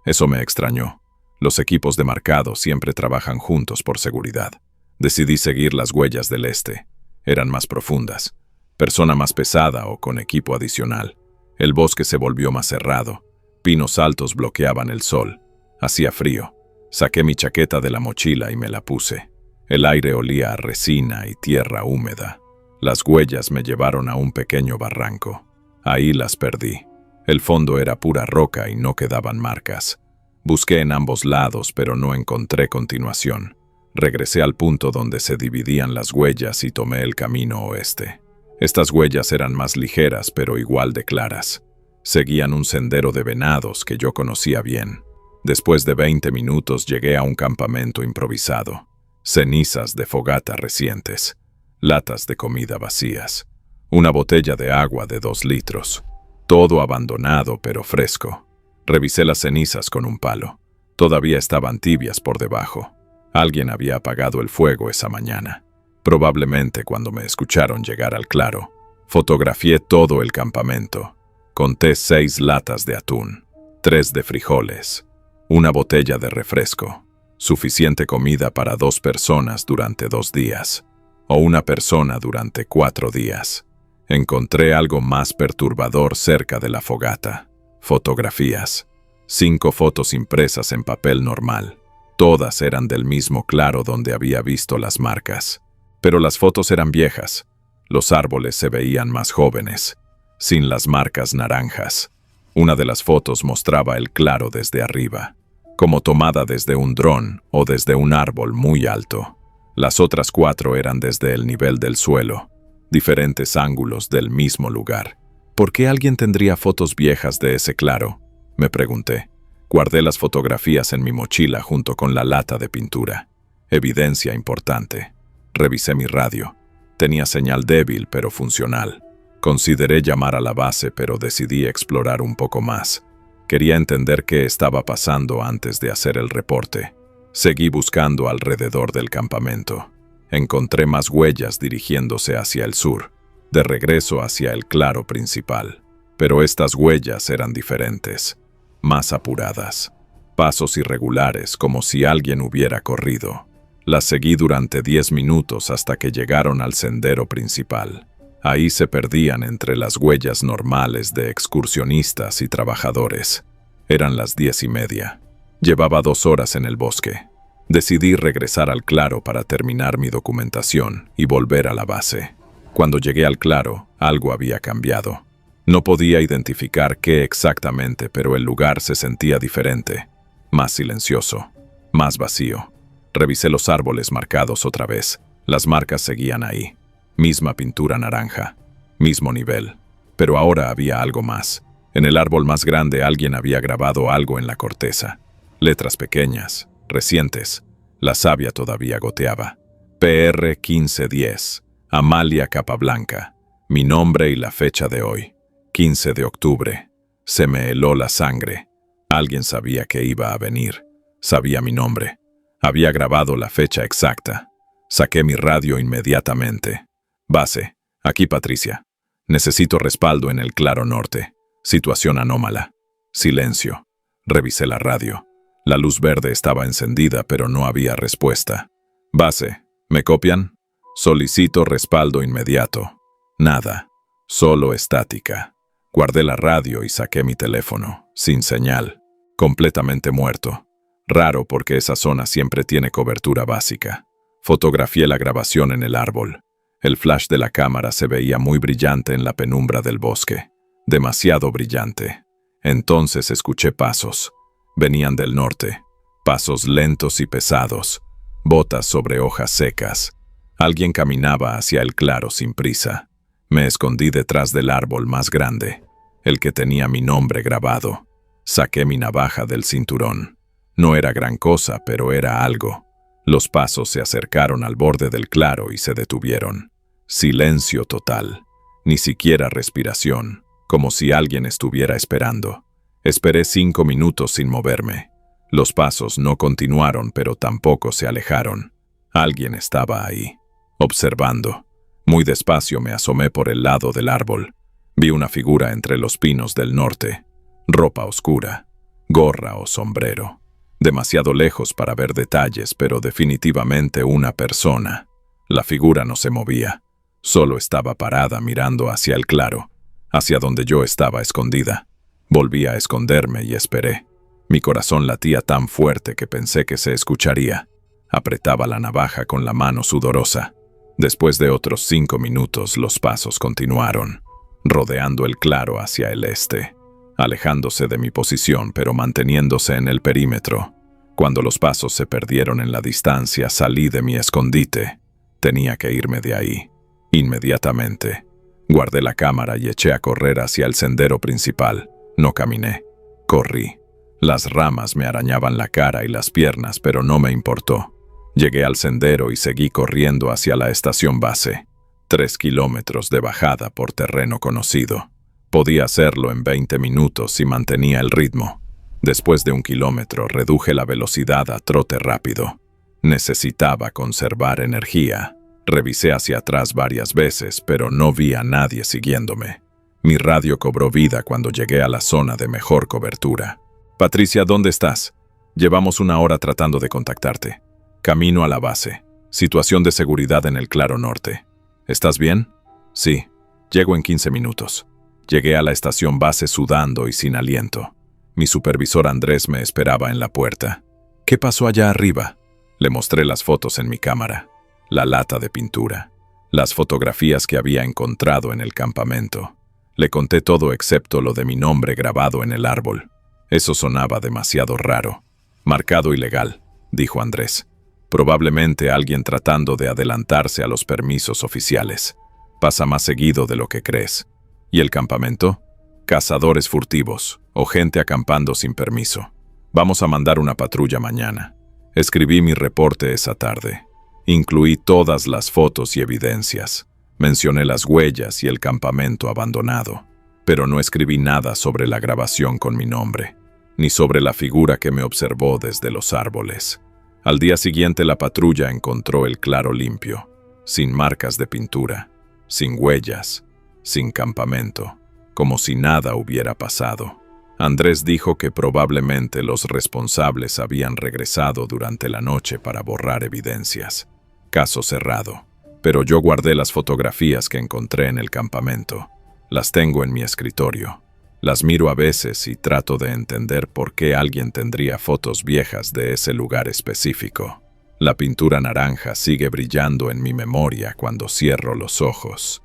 Eso me extrañó. Los equipos de marcado siempre trabajan juntos por seguridad. Decidí seguir las huellas del este. Eran más profundas. Persona más pesada o con equipo adicional. El bosque se volvió más cerrado. Pinos altos bloqueaban el sol. Hacía frío. Saqué mi chaqueta de la mochila y me la puse. El aire olía a resina y tierra húmeda. Las huellas me llevaron a un pequeño barranco. Ahí las perdí. El fondo era pura roca y no quedaban marcas. Busqué en ambos lados, pero no encontré continuación. Regresé al punto donde se dividían las huellas y tomé el camino oeste. Estas huellas eran más ligeras, pero igual de claras. Seguían un sendero de venados que yo conocía bien. Después de 20 minutos llegué a un campamento improvisado. Cenizas de fogata recientes. Latas de comida vacías. Una botella de agua de 2 litros. Todo abandonado pero fresco. Revisé las cenizas con un palo. Todavía estaban tibias por debajo. Alguien había apagado el fuego esa mañana. Probablemente cuando me escucharon llegar al claro. Fotografié todo el campamento. Conté 6 latas de atún, 3 de frijoles, una botella de refresco, suficiente comida para 2 personas durante 2 días, o una persona durante 4 días. Encontré algo más perturbador cerca de la fogata. Fotografías. 5 fotos impresas en papel normal. Todas eran del mismo claro donde había visto las marcas. Pero las fotos eran viejas. Los árboles se veían más jóvenes, sin las marcas naranjas. Una de las fotos mostraba el claro desde arriba, como tomada desde un dron o desde un árbol muy alto. Las otras 4 eran desde el nivel del suelo, diferentes ángulos del mismo lugar. ¿Por qué alguien tendría fotos viejas de ese claro?, me pregunté. Guardé las fotografías en mi mochila junto con la lata de pintura. Evidencia importante. Revisé mi radio. Tenía señal débil pero funcional. Consideré llamar a la base, pero decidí explorar un poco más. Quería entender qué estaba pasando antes de hacer el reporte. Seguí buscando alrededor del campamento. Encontré más huellas dirigiéndose hacia el sur, de regreso hacia el claro principal. Pero estas huellas eran diferentes, más apuradas. Pasos irregulares, como si alguien hubiera corrido. Las seguí durante 10 minutos hasta que llegaron al sendero principal. Ahí se perdían entre las huellas normales de excursionistas y trabajadores. Eran las 10:30. Llevaba 2 horas en el bosque. Decidí regresar al claro para terminar mi documentación y volver a la base. Cuando llegué al claro, algo había cambiado. No podía identificar qué exactamente, pero el lugar se sentía diferente. Más silencioso, más vacío. Revisé los árboles marcados otra vez. Las marcas seguían ahí. Misma pintura naranja, mismo nivel. Pero ahora había algo más. En el árbol más grande alguien había grabado algo en la corteza. Letras pequeñas, recientes. La savia todavía goteaba. PR 1510. Amalia Capablanca. Mi nombre y la fecha de hoy. 15 de octubre. Se me heló la sangre. Alguien sabía que iba a venir. Sabía mi nombre. Había grabado la fecha exacta. Saqué mi radio inmediatamente. Base. Aquí Patricia. Necesito respaldo en el Claro Norte. Situación anómala. Silencio. Revisé la radio. La luz verde estaba encendida, pero no había respuesta. Base. ¿Me copian? Solicito respaldo inmediato. Nada. Solo estática. Guardé la radio y saqué mi teléfono. Sin señal. Completamente muerto. Raro porque esa zona siempre tiene cobertura básica. Fotografié la grabación en el árbol. El flash de la cámara se veía muy brillante en la penumbra del bosque. Demasiado brillante. Entonces escuché pasos. Venían del norte. Pasos lentos y pesados. Botas sobre hojas secas. Alguien caminaba hacia el claro sin prisa. Me escondí detrás del árbol más grande, el que tenía mi nombre grabado. Saqué mi navaja del cinturón. No era gran cosa, pero era algo. Los pasos se acercaron al borde del claro y se detuvieron. Silencio total. Ni siquiera respiración, como si alguien estuviera esperando. Esperé 5 minutos sin moverme. Los pasos no continuaron, pero tampoco se alejaron. Alguien estaba ahí, observando. Muy despacio me asomé por el lado del árbol. Vi una figura entre los pinos del norte. Ropa oscura, gorra o sombrero. Demasiado lejos para ver detalles, pero definitivamente una persona. La figura no se movía. Solo estaba parada mirando hacia el claro, hacia donde yo estaba escondida. Volví a esconderme y esperé. Mi corazón latía tan fuerte que pensé que se escucharía. Apretaba la navaja con la mano sudorosa. Después de otros 5 minutos, los pasos continuaron, rodeando el claro hacia el este, alejándose de mi posición pero manteniéndose en el perímetro. Cuando los pasos se perdieron en la distancia, salí de mi escondite. Tenía que irme de ahí, inmediatamente. Guardé la cámara y eché a correr hacia el sendero principal. No caminé, corrí. Las ramas me arañaban la cara y las piernas, pero no me importó. Llegué al sendero y seguí corriendo hacia la estación base. 3 kilómetros de bajada por terreno conocido. Podía hacerlo en 20 minutos si mantenía el ritmo. Después de 1 kilómetro reduje la velocidad a trote rápido. Necesitaba conservar energía. Revisé hacia atrás varias veces, pero no vi a nadie siguiéndome. Mi radio cobró vida cuando llegué a la zona de mejor cobertura. Patricia, ¿dónde estás? Llevamos 1 hora tratando de contactarte. Camino a la base. Situación de seguridad en el Claro Norte. ¿Estás bien? Sí. Llego en 15 minutos. Llegué a la estación base sudando y sin aliento. Mi supervisor Andrés me esperaba en la puerta. ¿Qué pasó allá arriba? Le mostré las fotos en mi cámara. La lata de pintura. Las fotografías que había encontrado en el campamento. Le conté todo excepto lo de mi nombre grabado en el árbol. Eso sonaba demasiado raro. Marcado ilegal, dijo Andrés. Probablemente alguien tratando de adelantarse a los permisos oficiales. Pasa más seguido de lo que crees. ¿Y el campamento? Cazadores furtivos o gente acampando sin permiso. Vamos a mandar una patrulla mañana. Escribí mi reporte esa tarde. Incluí todas las fotos y evidencias. Mencioné las huellas y el campamento abandonado. Pero no escribí nada sobre la grabación con mi nombre, ni sobre la figura que me observó desde los árboles. Al día siguiente la patrulla encontró el claro limpio, sin marcas de pintura, sin huellas, sin campamento, como si nada hubiera pasado. Andrés dijo que probablemente los responsables habían regresado durante la noche para borrar evidencias. Caso cerrado. Pero yo guardé las fotografías que encontré en el campamento. Las tengo en mi escritorio. Las miro a veces y trato de entender por qué alguien tendría fotos viejas de ese lugar específico. La pintura naranja sigue brillando en mi memoria cuando cierro los ojos.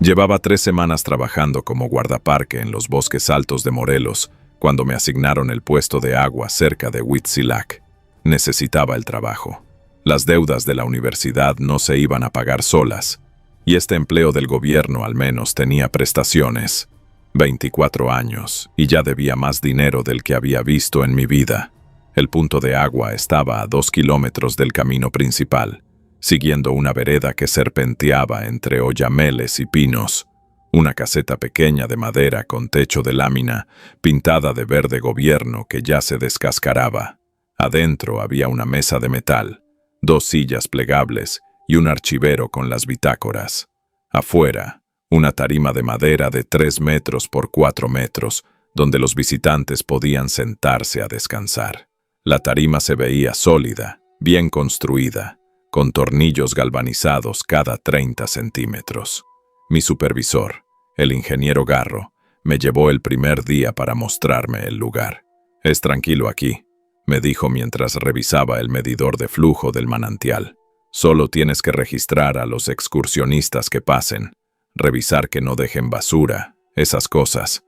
Llevaba 3 semanas trabajando como guardaparque en los bosques altos de Morelos cuando me asignaron el puesto de agua cerca de Huitzilac. Necesitaba el trabajo. Las deudas de la universidad no se iban a pagar solas, Y este empleo del gobierno al menos tenía prestaciones. 24 años, y ya debía más dinero del que había visto en mi vida. El punto de agua estaba a 2 kilómetros del camino principal, siguiendo una vereda que serpenteaba entre oyameles y pinos. Una caseta pequeña de madera con techo de lámina, pintada de verde gobierno que ya se descascaraba. Adentro había una mesa de metal, 2 sillas plegables y un archivero con las bitácoras. Afuera, una tarima de madera de 3 metros por 4 metros, donde los visitantes podían sentarse a descansar. La tarima se veía sólida, bien construida, con tornillos galvanizados cada 30 centímetros. Mi supervisor, el ingeniero Garro, me llevó el primer día para mostrarme el lugar. «Es tranquilo aquí», me dijo mientras revisaba el medidor de flujo del manantial. «Solo tienes que registrar a los excursionistas que pasen, revisar que no dejen basura, esas cosas.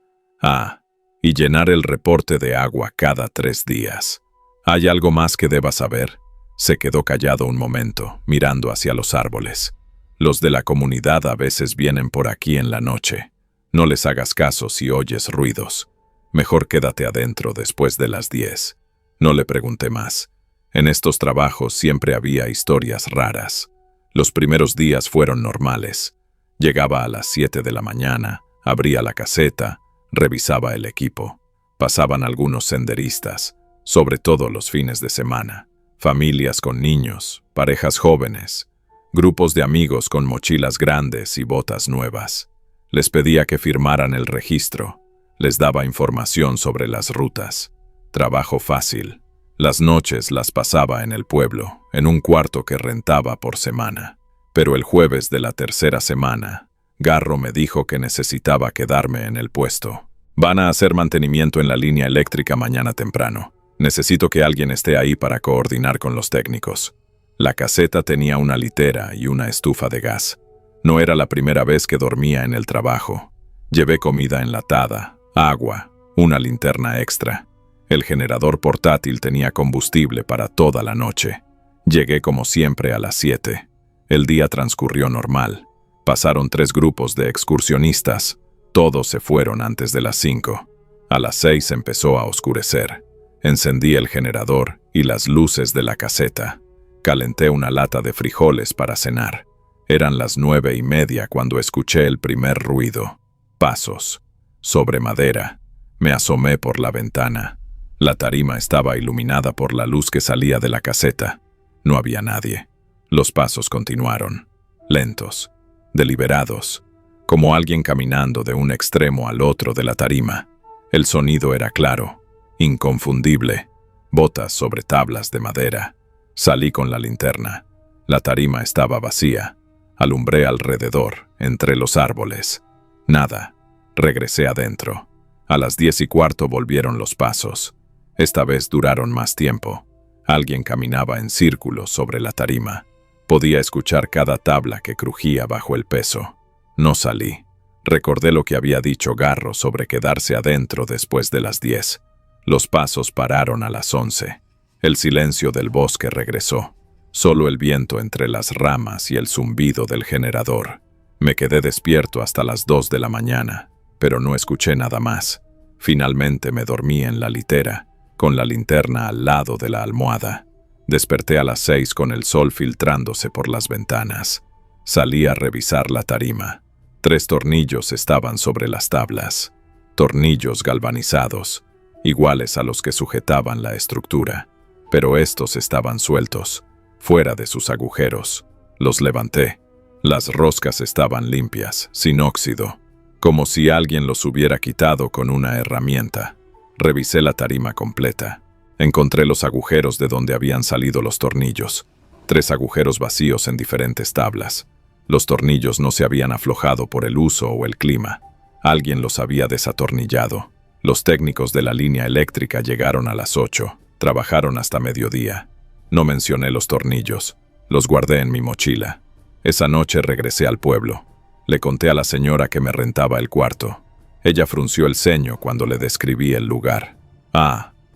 Y llenar el reporte de agua cada 3 días. ¿Hay algo más que debas saber?». Se quedó callado un momento, mirando hacia los árboles. «Los de la comunidad a veces vienen por aquí en la noche. No les hagas caso si oyes ruidos. Mejor quédate adentro después de las 10. No le pregunté más. En estos trabajos siempre había historias raras. Los primeros días fueron normales. Llegaba a las 7 de la mañana, abría la caseta, revisaba el equipo. Pasaban algunos senderistas, sobre todo los fines de semana. Familias con niños, parejas jóvenes, grupos de amigos con mochilas grandes y botas nuevas. Les pedía que firmaran el registro. Les daba información sobre las rutas. Trabajo fácil. Las noches las pasaba en el pueblo, en un cuarto que rentaba por semana. Pero el jueves de la 3ª semana, Garro me dijo que necesitaba quedarme en el puesto. «Van a hacer mantenimiento en la línea eléctrica mañana temprano. Necesito que alguien esté ahí para coordinar con los técnicos». La caseta tenía una litera y una estufa de gas. No era la primera vez que dormía en el trabajo. Llevé comida enlatada, agua, una linterna extra. El generador portátil tenía combustible para toda la noche. Llegué como siempre a las 7. El día transcurrió normal. Pasaron 3 grupos de excursionistas. Todos se fueron antes de las 5. A las 6 empezó a oscurecer. Encendí el generador y las luces de la caseta. Calenté una lata de frijoles para cenar. Eran las 9:30 cuando escuché el primer ruido. Pasos. Sobre madera. Me asomé por la ventana. La tarima estaba iluminada por la luz que salía de la caseta. No había nadie. Los pasos continuaron. Lentos. Deliberados. Como alguien caminando de un extremo al otro de la tarima. El sonido era claro. Inconfundible. Botas sobre tablas de madera. Salí con la linterna. La tarima estaba vacía. Alumbré alrededor, entre los árboles. Nada. Regresé adentro. A las 10:15 volvieron los pasos. Esta vez duraron más tiempo. Alguien caminaba en círculos sobre la tarima. Podía escuchar cada tabla que crujía bajo el peso. No salí. Recordé lo que había dicho Garro sobre quedarse adentro después de las 10. Los pasos pararon a las 11. El silencio del bosque regresó. Solo el viento entre las ramas y el zumbido del generador. Me quedé despierto hasta las 2 de la mañana, pero no escuché nada más. Finalmente me dormí en la litera, con la linterna al lado de la almohada. Desperté a las 6 con el sol filtrándose por las ventanas. Salí a revisar la tarima. 3 tornillos estaban sobre las tablas. Tornillos galvanizados, iguales a los que sujetaban la estructura. Pero estos estaban sueltos, fuera de sus agujeros. Los levanté. Las roscas estaban limpias, sin óxido, como si alguien los hubiera quitado con una herramienta. Revisé la tarima completa. Encontré los agujeros de donde habían salido los tornillos. 3 agujeros vacíos en diferentes tablas. Los tornillos no se habían aflojado por el uso o el clima. Alguien los había desatornillado. Los técnicos de la línea eléctrica llegaron a las 8. Trabajaron hasta mediodía. No mencioné los tornillos. Los guardé en mi mochila. Esa noche regresé al pueblo. Le conté a la señora que me rentaba el cuarto. Ella frunció el ceño cuando le describí el lugar.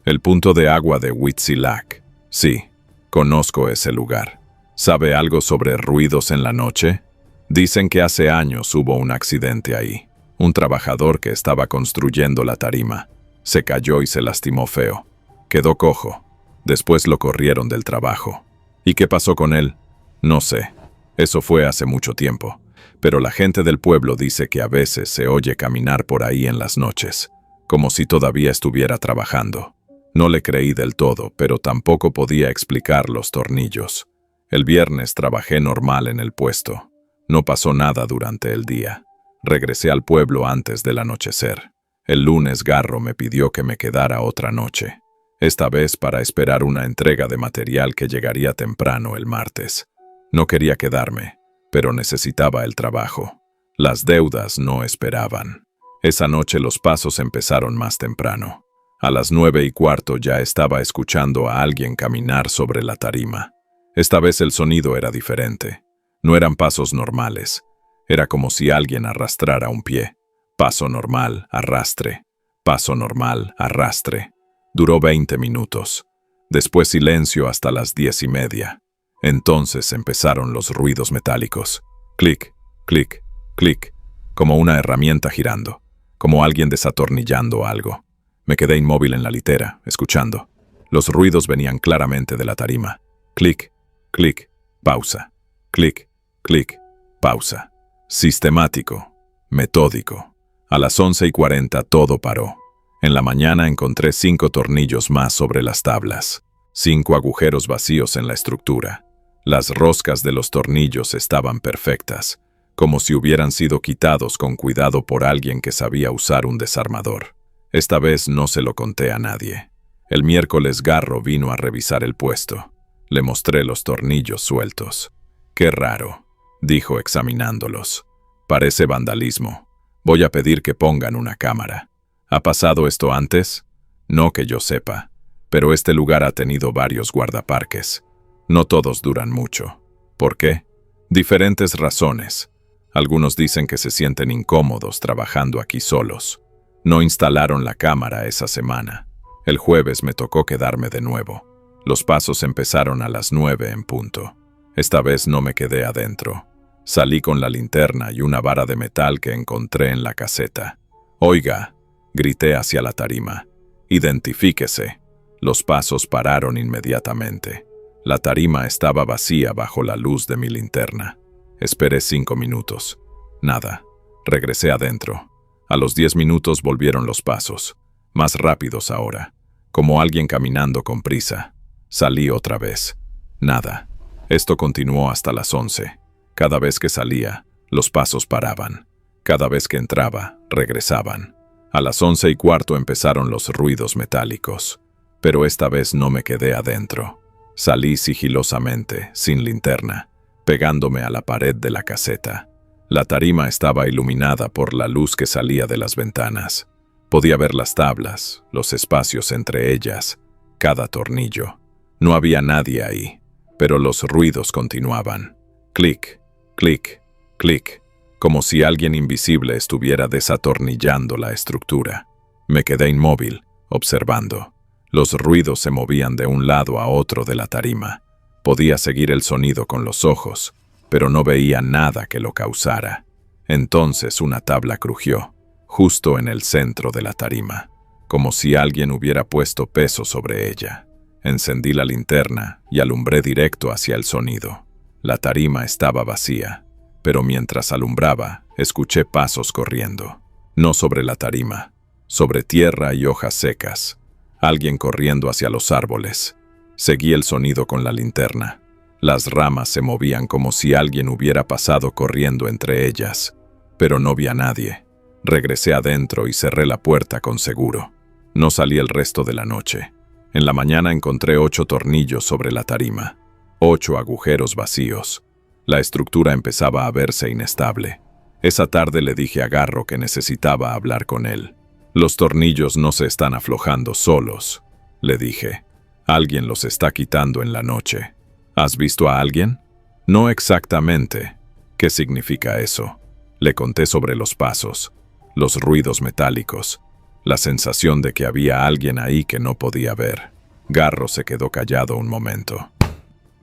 El punto de agua de Huitzilac. Sí, conozco ese lugar. ¿Sabe algo sobre ruidos en la noche? Dicen que hace años hubo un accidente ahí. Un trabajador que estaba construyendo la tarima se cayó y se lastimó feo. Quedó cojo. Después lo corrieron del trabajo. ¿Y qué pasó con él? No sé. Eso fue hace mucho tiempo. Pero la gente del pueblo dice que a veces se oye caminar por ahí en las noches, como si todavía estuviera trabajando. No le creí del todo, pero tampoco podía explicar los tornillos. El viernes trabajé normal en el puesto. No pasó nada durante el día. Regresé al pueblo antes del anochecer. El lunes Garro me pidió que me quedara otra noche, esta vez para esperar una entrega de material que llegaría temprano el martes. No quería quedarme, pero necesitaba el trabajo. Las deudas no esperaban. Esa noche los pasos empezaron más temprano. A las 9:15 ya estaba escuchando a alguien caminar sobre la tarima. Esta vez el sonido era diferente. No eran pasos normales. Era como si alguien arrastrara un pie. Paso normal, arrastre. Paso normal, arrastre. Duró 20 minutos. Después silencio hasta las 10:30. Entonces empezaron los ruidos metálicos. Clic, clic, clic. Como una herramienta girando. Como alguien desatornillando algo. Me quedé inmóvil en la litera, escuchando. Los ruidos venían claramente de la tarima. Clic, clic, pausa. Clic, clic, pausa. Sistemático, metódico. A las 11:40 todo paró. En la mañana encontré 5 tornillos más sobre las tablas. 5 agujeros vacíos en la estructura. Las roscas de los tornillos estaban perfectas, como si hubieran sido quitados con cuidado por alguien que sabía usar un desarmador. Esta vez no se lo conté a nadie. El miércoles Garro vino a revisar el puesto. Le mostré los tornillos sueltos. «Qué raro», dijo examinándolos. «Parece vandalismo. Voy a pedir que pongan una cámara. ¿Ha pasado esto antes? No que yo sepa, pero este lugar ha tenido varios guardaparques. No todos duran mucho. ¿Por qué? Diferentes razones. Algunos dicen que se sienten incómodos trabajando aquí solos. No instalaron la cámara esa semana. El jueves me tocó quedarme de nuevo. Los pasos empezaron a las 9 en punto. Esta vez no me quedé adentro. Salí con la linterna y una vara de metal que encontré en la caseta. «Oiga», grité hacia la tarima. «Identifíquese». Los pasos pararon inmediatamente. La tarima estaba vacía bajo la luz de mi linterna. Esperé 5 minutos. Nada. Regresé adentro. A los 10 minutos volvieron los pasos. Más rápidos ahora. Como alguien caminando con prisa. Salí otra vez. Nada. Esto continuó hasta las 11. Cada vez que salía, los pasos paraban. Cada vez que entraba, regresaban. A las 11:15 empezaron los ruidos metálicos. Pero esta vez no me quedé adentro. Salí sigilosamente, sin linterna, pegándome a la pared de la caseta. La tarima estaba iluminada por la luz que salía de las ventanas. Podía ver las tablas, los espacios entre ellas, cada tornillo. No había nadie ahí, pero los ruidos continuaban. Clic, clic, clic, como si alguien invisible estuviera desatornillando la estructura. Me quedé inmóvil, observando. Los ruidos se movían de un lado a otro de la tarima. Podía seguir el sonido con los ojos, pero no veía nada que lo causara. Entonces una tabla crujió, justo en el centro de la tarima, como si alguien hubiera puesto peso sobre ella. Encendí la linterna y alumbré directo hacia el sonido. La tarima estaba vacía, pero mientras alumbraba, escuché pasos corriendo. No sobre la tarima, sobre tierra y hojas secas. Alguien corriendo hacia los árboles. Seguí el sonido con la linterna. Las ramas se movían como si alguien hubiera pasado corriendo entre ellas, pero no vi a nadie. Regresé adentro y cerré la puerta con seguro. No salí el resto de la noche. En la mañana encontré 8 tornillos sobre la tarima, 8 agujeros vacíos. La estructura empezaba a verse inestable. Esa tarde le dije a Garro que necesitaba hablar con él. «Los tornillos no se están aflojando solos», le dije. «Alguien los está quitando en la noche». «¿Has visto a alguien?» «No exactamente». «¿Qué significa eso?» Le conté sobre los pasos, los ruidos metálicos, la sensación de que había alguien ahí que no podía ver. Garro se quedó callado un momento.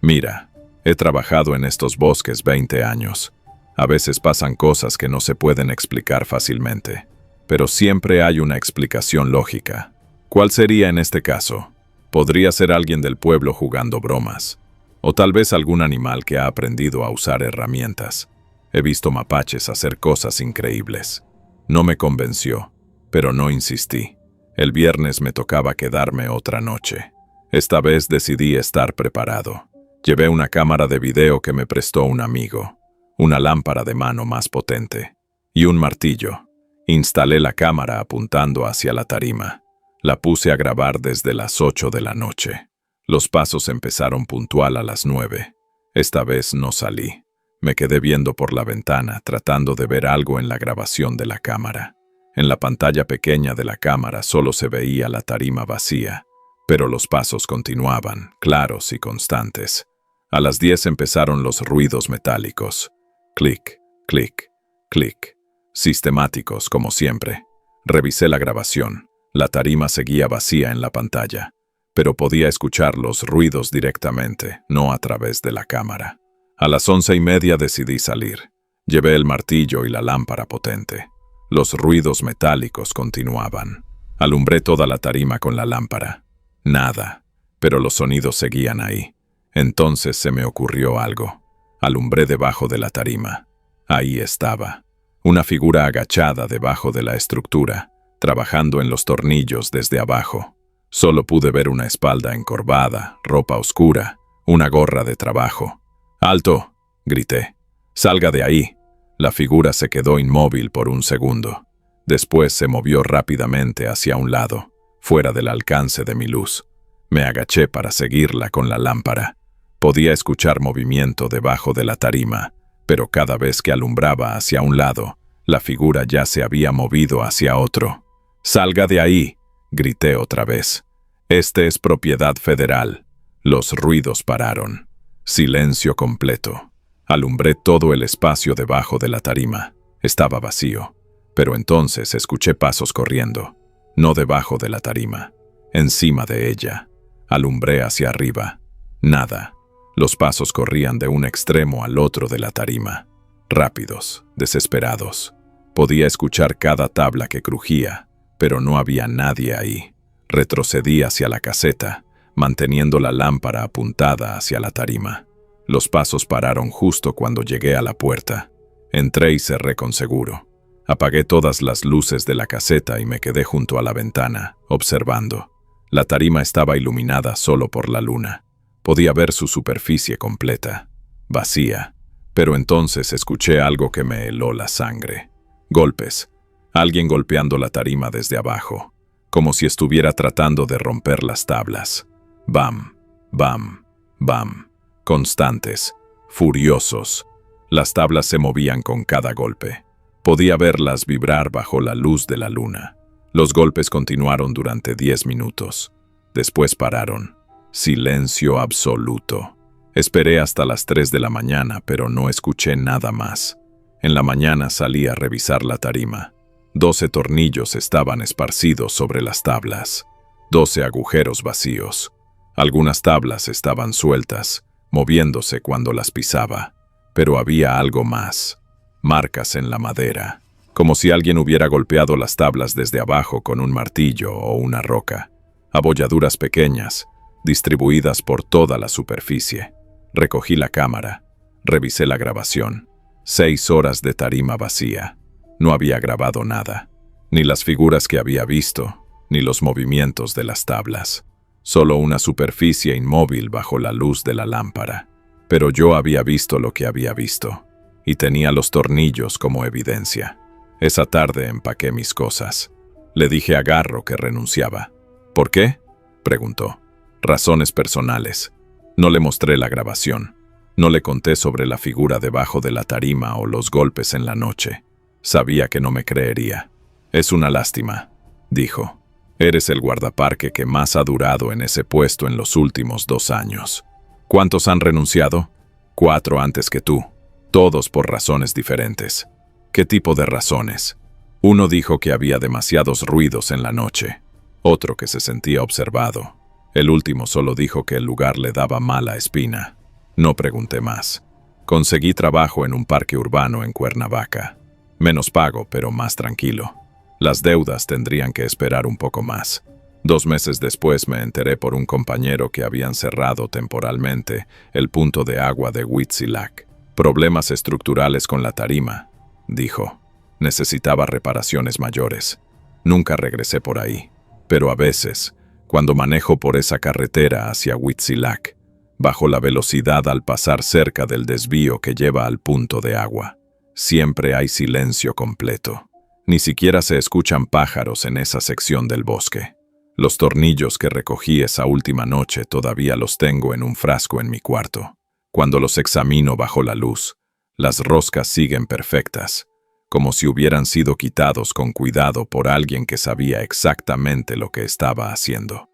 «Mira, he trabajado en estos bosques 20 años. A veces pasan cosas que no se pueden explicar fácilmente, pero siempre hay una explicación lógica. ¿Cuál sería en este caso? Podría ser alguien del pueblo jugando bromas, o tal vez algún animal que ha aprendido a usar herramientas. He visto mapaches hacer cosas increíbles. No me convenció, pero no insistí. El viernes me tocaba quedarme otra noche. Esta vez decidí estar preparado. Llevé una cámara de video que me prestó un amigo, una lámpara de mano más potente y un martillo. Instalé la cámara apuntando hacia la tarima. La puse a grabar desde las 8 de la noche. Los pasos empezaron puntual a las 9. Esta vez no salí. Me quedé viendo por la ventana, tratando de ver algo en la grabación de la cámara. En la pantalla pequeña de la cámara solo se veía la tarima vacía, pero los pasos continuaban, claros y constantes. A las 10 empezaron los ruidos metálicos. Clic, clic, clic. Sistemáticos, como siempre. Revisé la grabación. La tarima seguía vacía en la pantalla, pero podía escuchar los ruidos directamente, no a través de la cámara. A las 11:30 decidí salir. Llevé el martillo y la lámpara potente. Los ruidos metálicos continuaban. Alumbré toda la tarima con la lámpara. Nada, pero los sonidos seguían ahí. Entonces se me ocurrió algo. Alumbré debajo de la tarima. Ahí estaba. Una figura agachada debajo de la estructura, trabajando en los tornillos desde abajo. Solo pude ver una espalda encorvada, ropa oscura, una gorra de trabajo. ¡Alto!, grité. ¡Salga de ahí! La figura se quedó inmóvil por un segundo. Después se movió rápidamente hacia un lado, fuera del alcance de mi luz. Me agaché para seguirla con la lámpara. Podía escuchar movimiento debajo de la tarima, pero cada vez que alumbraba hacia un lado, la figura ya se había movido hacia otro. ¡Salga de ahí!, grité otra vez. Este es propiedad federal. Los ruidos pararon. Silencio completo. Alumbré todo el espacio debajo de la tarima. Estaba vacío, pero entonces escuché pasos corriendo. No debajo de la tarima, encima de ella. Alumbré hacia arriba. Nada. Los pasos corrían de un extremo al otro de la tarima. Rápidos, desesperados. Podía escuchar cada tabla que crujía, pero no había nadie ahí. Retrocedí hacia la caseta, manteniendo la lámpara apuntada hacia la tarima. Los pasos pararon justo cuando llegué a la puerta. Entré y cerré con seguro. Apagué todas las luces de la caseta y me quedé junto a la ventana, observando. La tarima estaba iluminada solo por la luna. Podía ver su superficie completa, vacía. Pero entonces escuché algo que me heló la sangre. Golpes. Alguien golpeando la tarima desde abajo, como si estuviera tratando de romper las tablas. Bam, bam, bam. Constantes, furiosos. Las tablas se movían con cada golpe. Podía verlas vibrar bajo la luz de la luna. Los golpes continuaron durante 10 minutos. Después pararon. Silencio absoluto. Esperé hasta las 3 de la mañana, pero no escuché nada más. En la mañana salí a revisar la tarima. 12 tornillos estaban esparcidos sobre las tablas. 12 agujeros vacíos. Algunas tablas estaban sueltas, moviéndose cuando las pisaba. Pero había algo más. Marcas en la madera, como si alguien hubiera golpeado las tablas desde abajo con un martillo o una roca. Abolladuras pequeñas, distribuidas por toda la superficie. Recogí la cámara. Revisé la grabación. 6 horas de tarima vacía. No había grabado nada. Ni las figuras que había visto, ni los movimientos de las tablas. Solo una superficie inmóvil bajo la luz de la lámpara. Pero yo había visto lo que había visto. Y tenía los tornillos como evidencia. Esa tarde empaqué mis cosas. Le dije a Garro que renunciaba. ¿Por qué?, preguntó. Razones personales. No le mostré la grabación. No le conté sobre la figura debajo de la tarima o los golpes en la noche. Sabía que no me creería. Es una lástima, dijo. Eres el guardaparque que más ha durado en ese puesto en los últimos 2 años. ¿Cuántos han renunciado? 4 antes que tú. Todos por razones diferentes. ¿Qué tipo de razones? Uno dijo que había demasiados ruidos en la noche. Otro que se sentía observado. El último solo dijo que el lugar le daba mala espina. No pregunté más. Conseguí trabajo en un parque urbano en Cuernavaca. Menos pago, pero más tranquilo. Las deudas tendrían que esperar un poco más. 2 meses después me enteré por un compañero que habían cerrado temporalmente el punto de agua de Huitzilac. Problemas estructurales con la tarima, dijo. Necesitaba reparaciones mayores. Nunca regresé por ahí. Pero a veces, cuando manejo por esa carretera hacia Huitzilac, bajo la velocidad al pasar cerca del desvío que lleva al punto de agua, siempre hay silencio completo. Ni siquiera se escuchan pájaros en esa sección del bosque. Los tornillos que recogí esa última noche todavía los tengo en un frasco en mi cuarto. Cuando los examino bajo la luz, las roscas siguen perfectas, como si hubieran sido quitados con cuidado por alguien que sabía exactamente lo que estaba haciendo.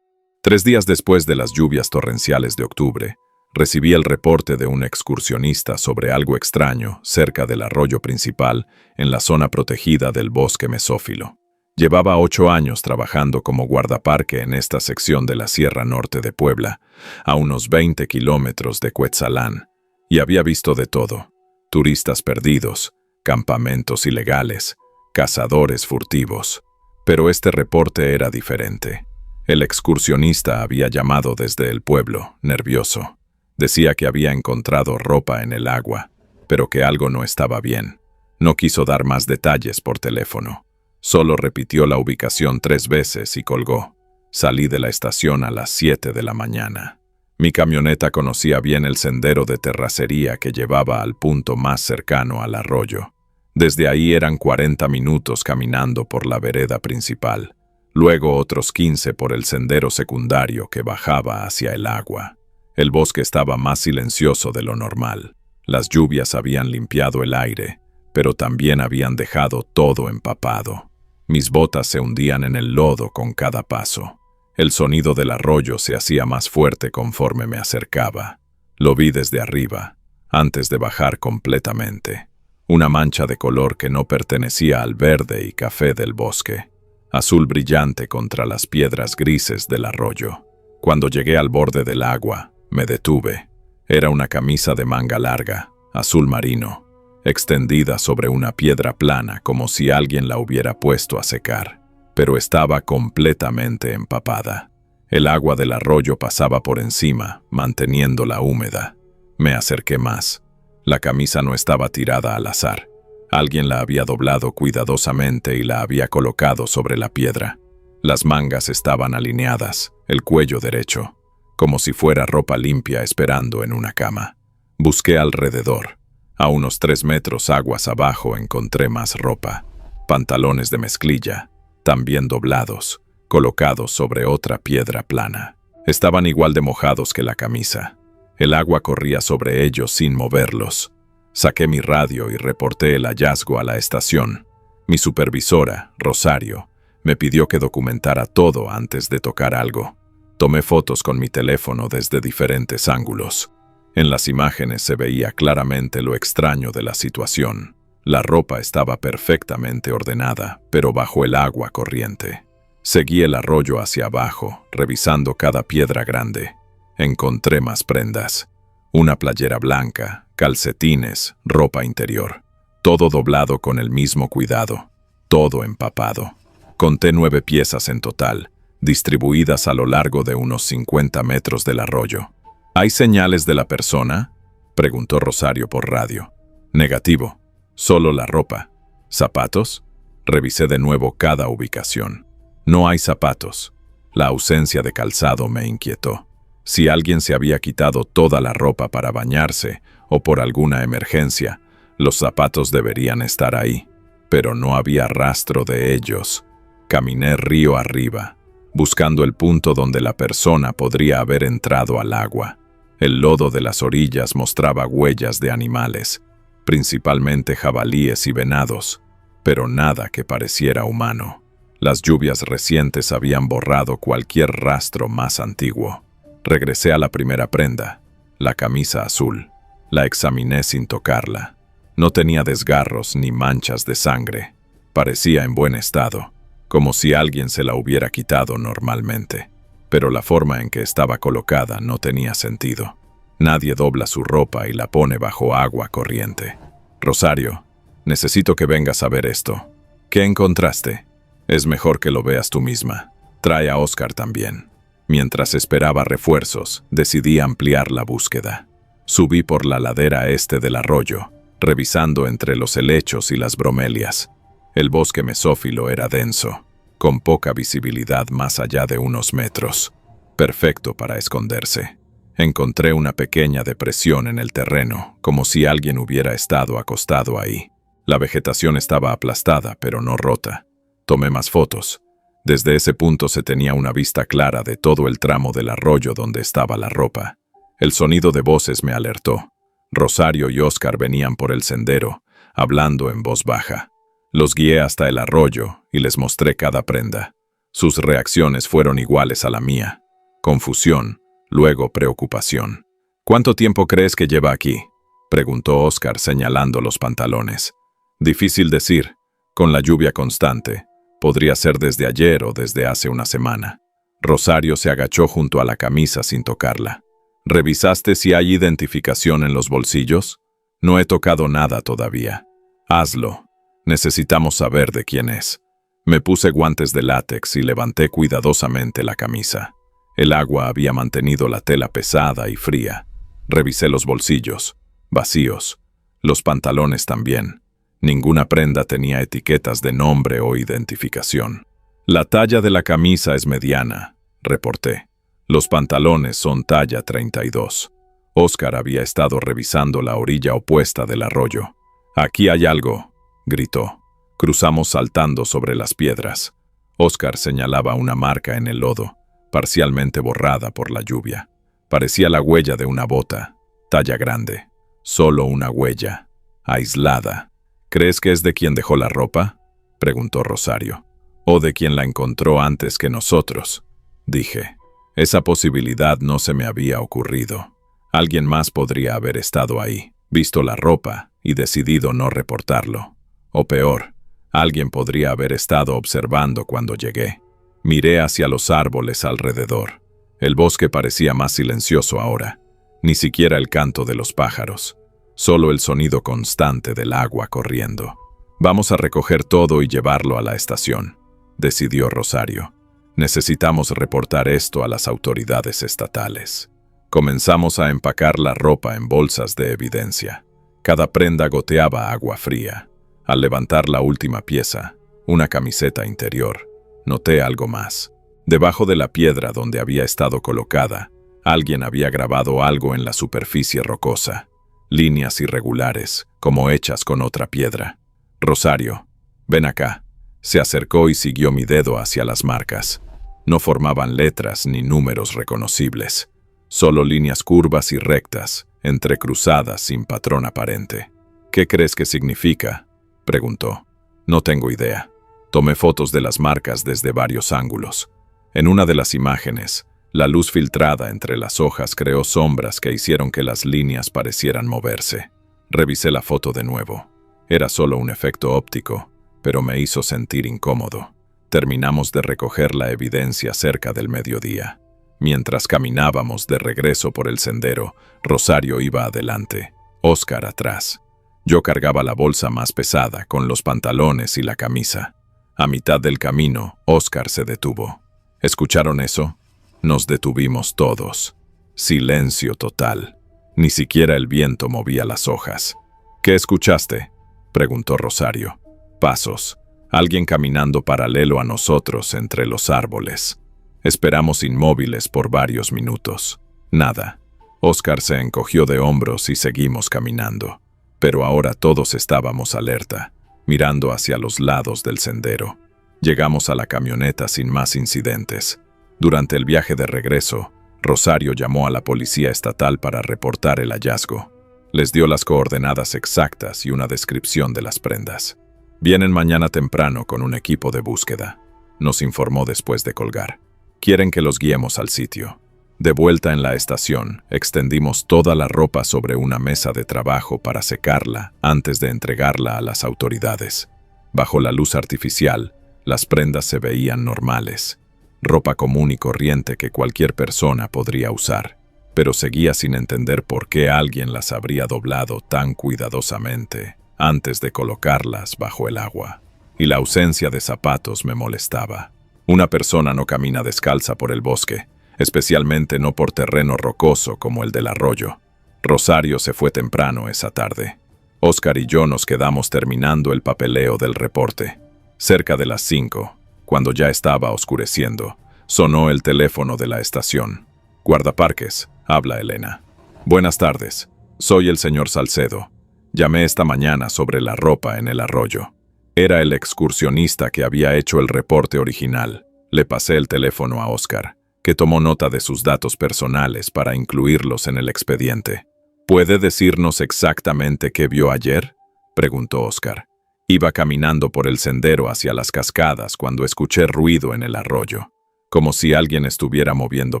3 días después de las lluvias torrenciales de octubre, recibí el reporte de un excursionista sobre algo extraño cerca del arroyo principal en la zona protegida del bosque mesófilo. Llevaba 8 años trabajando como guardaparque en esta sección de la Sierra Norte de Puebla, a unos 20 kilómetros de Cuetzalán, y había visto de todo: turistas perdidos, campamentos ilegales, cazadores furtivos. Pero este reporte era diferente. El excursionista había llamado desde el pueblo, nervioso. Decía que había encontrado ropa en el agua, pero que algo no estaba bien. No quiso dar más detalles por teléfono. Solo repitió la ubicación 3 veces y colgó. Salí de la estación a las 7 de la mañana. Mi camioneta conocía bien el sendero de terracería que llevaba al punto más cercano al arroyo. Desde ahí eran 40 minutos caminando por la vereda principal, luego otros 15 por el sendero secundario que bajaba hacia el agua. El bosque estaba más silencioso de lo normal. Las lluvias habían limpiado el aire, pero también habían dejado todo empapado. Mis botas se hundían en el lodo con cada paso. El sonido del arroyo se hacía más fuerte conforme me acercaba. Lo vi desde arriba, antes de bajar completamente. Una mancha de color que no pertenecía al verde y café del bosque. Azul brillante contra las piedras grises del arroyo. Cuando llegué al borde del agua, me detuve. Era una camisa de manga larga, azul marino, extendida sobre una piedra plana como si alguien la hubiera puesto a secar, pero estaba completamente empapada. El agua del arroyo pasaba por encima, manteniéndola húmeda. Me acerqué más. La camisa no estaba tirada al azar. Alguien la había doblado cuidadosamente y la había colocado sobre la piedra. Las mangas estaban alineadas, el cuello derecho, como si fuera ropa limpia esperando en una cama. Busqué alrededor. A unos 3 metros aguas abajo encontré más ropa, pantalones de mezclilla, también doblados, colocados sobre otra piedra plana. Estaban igual de mojados que la camisa. El agua corría sobre ellos sin moverlos. Saqué mi radio y reporté el hallazgo a la estación. Mi supervisora, Rosario, me pidió que documentara todo antes de tocar algo. Tomé fotos con mi teléfono desde diferentes ángulos. En las imágenes se veía claramente lo extraño de la situación. La ropa estaba perfectamente ordenada, pero bajo el agua corriente. Seguí el arroyo hacia abajo, revisando cada piedra grande. Encontré más prendas. Una playera blanca, calcetines, ropa interior. Todo doblado con el mismo cuidado. Todo empapado. Conté 9 piezas en total, distribuidas a lo largo de unos 50 metros del arroyo. ¿Hay señales de la persona?, preguntó Rosario por radio. Negativo. Solo la ropa. ¿Zapatos? Revisé de nuevo cada ubicación. No hay zapatos. La ausencia de calzado me inquietó. Si alguien se había quitado toda la ropa para bañarse o por alguna emergencia, los zapatos deberían estar ahí. Pero no había rastro de ellos. Caminé río arriba, buscando el punto donde la persona podría haber entrado al agua. El lodo de las orillas mostraba huellas de animales, principalmente jabalíes y venados, pero nada que pareciera humano. Las lluvias recientes habían borrado cualquier rastro más antiguo. Regresé a la primera prenda, la camisa azul. La examiné sin tocarla. No tenía desgarros ni manchas de sangre. Parecía en buen estado, como si alguien se la hubiera quitado normalmente. Pero la forma en que estaba colocada no tenía sentido. Nadie dobla su ropa y la pone bajo agua corriente. Rosario, necesito que vengas a ver esto. ¿Qué encontraste? Es mejor que lo veas tú misma. Trae a Oscar también. Mientras esperaba refuerzos, decidí ampliar la búsqueda. Subí por la ladera este del arroyo, revisando entre los helechos y las bromelias. El bosque mesófilo era denso, con poca visibilidad más allá de unos metros. Perfecto para esconderse. Encontré una pequeña depresión en el terreno, como si alguien hubiera estado acostado ahí. La vegetación estaba aplastada, pero no rota. Tomé más fotos. Desde ese punto se tenía una vista clara de todo el tramo del arroyo donde estaba la ropa. El sonido de voces me alertó. Rosario y Oscar venían por el sendero, hablando en voz baja. Los guié hasta el arroyo y les mostré cada prenda. Sus reacciones fueron iguales a la mía. Confusión, luego preocupación. ¿Cuánto tiempo crees que lleva aquí?, preguntó Oscar señalando los pantalones. Difícil decir, con la lluvia constante. Podría ser desde ayer o desde hace una semana. Rosario se agachó junto a la camisa sin tocarla. ¿Revisaste si hay identificación en los bolsillos? No he tocado nada todavía. Hazlo. Necesitamos saber de quién es. Me puse guantes de látex y levanté cuidadosamente la camisa. El agua había mantenido la tela pesada y fría. Revisé los bolsillos, vacíos. Los pantalones también. Ninguna prenda tenía etiquetas de nombre o identificación. La talla de la camisa es mediana, reporté. Los pantalones son talla 32. Oscar había estado revisando la orilla opuesta del arroyo. «Aquí hay algo», gritó. Cruzamos saltando sobre las piedras. Oscar señalaba una marca en el lodo, parcialmente borrada por la lluvia. Parecía la huella de una bota, talla grande. Solo una huella, aislada. ¿Crees que es de quien dejó la ropa?, preguntó Rosario. ¿O de quien la encontró antes que nosotros?, dije. Esa posibilidad no se me había ocurrido. Alguien más podría haber estado ahí, visto la ropa y decidido no reportarlo. O peor, alguien podría haber estado observando cuando llegué. Miré hacia los árboles alrededor. El bosque parecía más silencioso ahora. Ni siquiera el canto de los pájaros. Solo el sonido constante del agua corriendo. «Vamos a recoger todo y llevarlo a la estación», decidió Rosario. «Necesitamos reportar esto a las autoridades estatales». Comenzamos a empacar la ropa en bolsas de evidencia. Cada prenda goteaba agua fría. Al levantar la última pieza, una camiseta interior, noté algo más. Debajo de la piedra donde había estado colocada, alguien había grabado algo en la superficie rocosa. Líneas irregulares, como hechas con otra piedra. «Rosario, ven acá». Se acercó y siguió mi dedo hacia las marcas. No formaban letras ni números reconocibles. Solo líneas curvas y rectas, entrecruzadas sin patrón aparente. «¿Qué crees que significa?», preguntó. «No tengo idea». Tomé fotos de las marcas desde varios ángulos. En una de las imágenes, la luz filtrada entre las hojas creó sombras que hicieron que las líneas parecieran moverse. Revisé la foto de nuevo. Era solo un efecto óptico, pero me hizo sentir incómodo. Terminamos de recoger la evidencia cerca del mediodía. Mientras caminábamos de regreso por el sendero, Rosario iba adelante, Oscar atrás. Yo cargaba la bolsa más pesada, con los pantalones y la camisa. A mitad del camino, Oscar se detuvo. ¿Escucharon eso? Nos detuvimos todos. Silencio total. Ni siquiera el viento movía las hojas. «¿Qué escuchaste?», preguntó Rosario. Pasos. Alguien caminando paralelo a nosotros entre los árboles. Esperamos inmóviles por varios minutos. Nada. Oscar se encogió de hombros y seguimos caminando. Pero ahora todos estábamos alerta, mirando hacia los lados del sendero. Llegamos a la camioneta sin más incidentes. Durante el viaje de regreso, Rosario llamó a la policía estatal para reportar el hallazgo. Les dio las coordenadas exactas y una descripción de las prendas. «Vienen mañana temprano con un equipo de búsqueda», nos informó después de colgar. «Quieren que los guiemos al sitio». De vuelta en la estación, extendimos toda la ropa sobre una mesa de trabajo para secarla antes de entregarla a las autoridades. Bajo la luz artificial, las prendas se veían normales. Ropa común y corriente que cualquier persona podría usar. pero seguía sin entender por qué alguien las habría doblado tan cuidadosamente antes de colocarlas bajo el agua. Y la ausencia de zapatos me molestaba. Una persona no camina descalza por el bosque, especialmente no por terreno rocoso como el del arroyo. Rosario se fue temprano esa tarde. Óscar y yo nos quedamos terminando el papeleo del reporte. Cerca de las 5, cuando ya estaba oscureciendo, sonó el teléfono de la estación. «Guardaparques», habla Elena. «Buenas tardes. Soy el señor Salcedo. Llamé esta mañana sobre la ropa en el arroyo». Era el excursionista que había hecho el reporte original. Le pasé el teléfono a Óscar, que tomó nota de sus datos personales para incluirlos en el expediente. «¿Puede decirnos exactamente qué vio ayer?», preguntó Óscar. «Iba caminando por el sendero hacia las cascadas cuando escuché ruido en el arroyo, como si alguien estuviera moviendo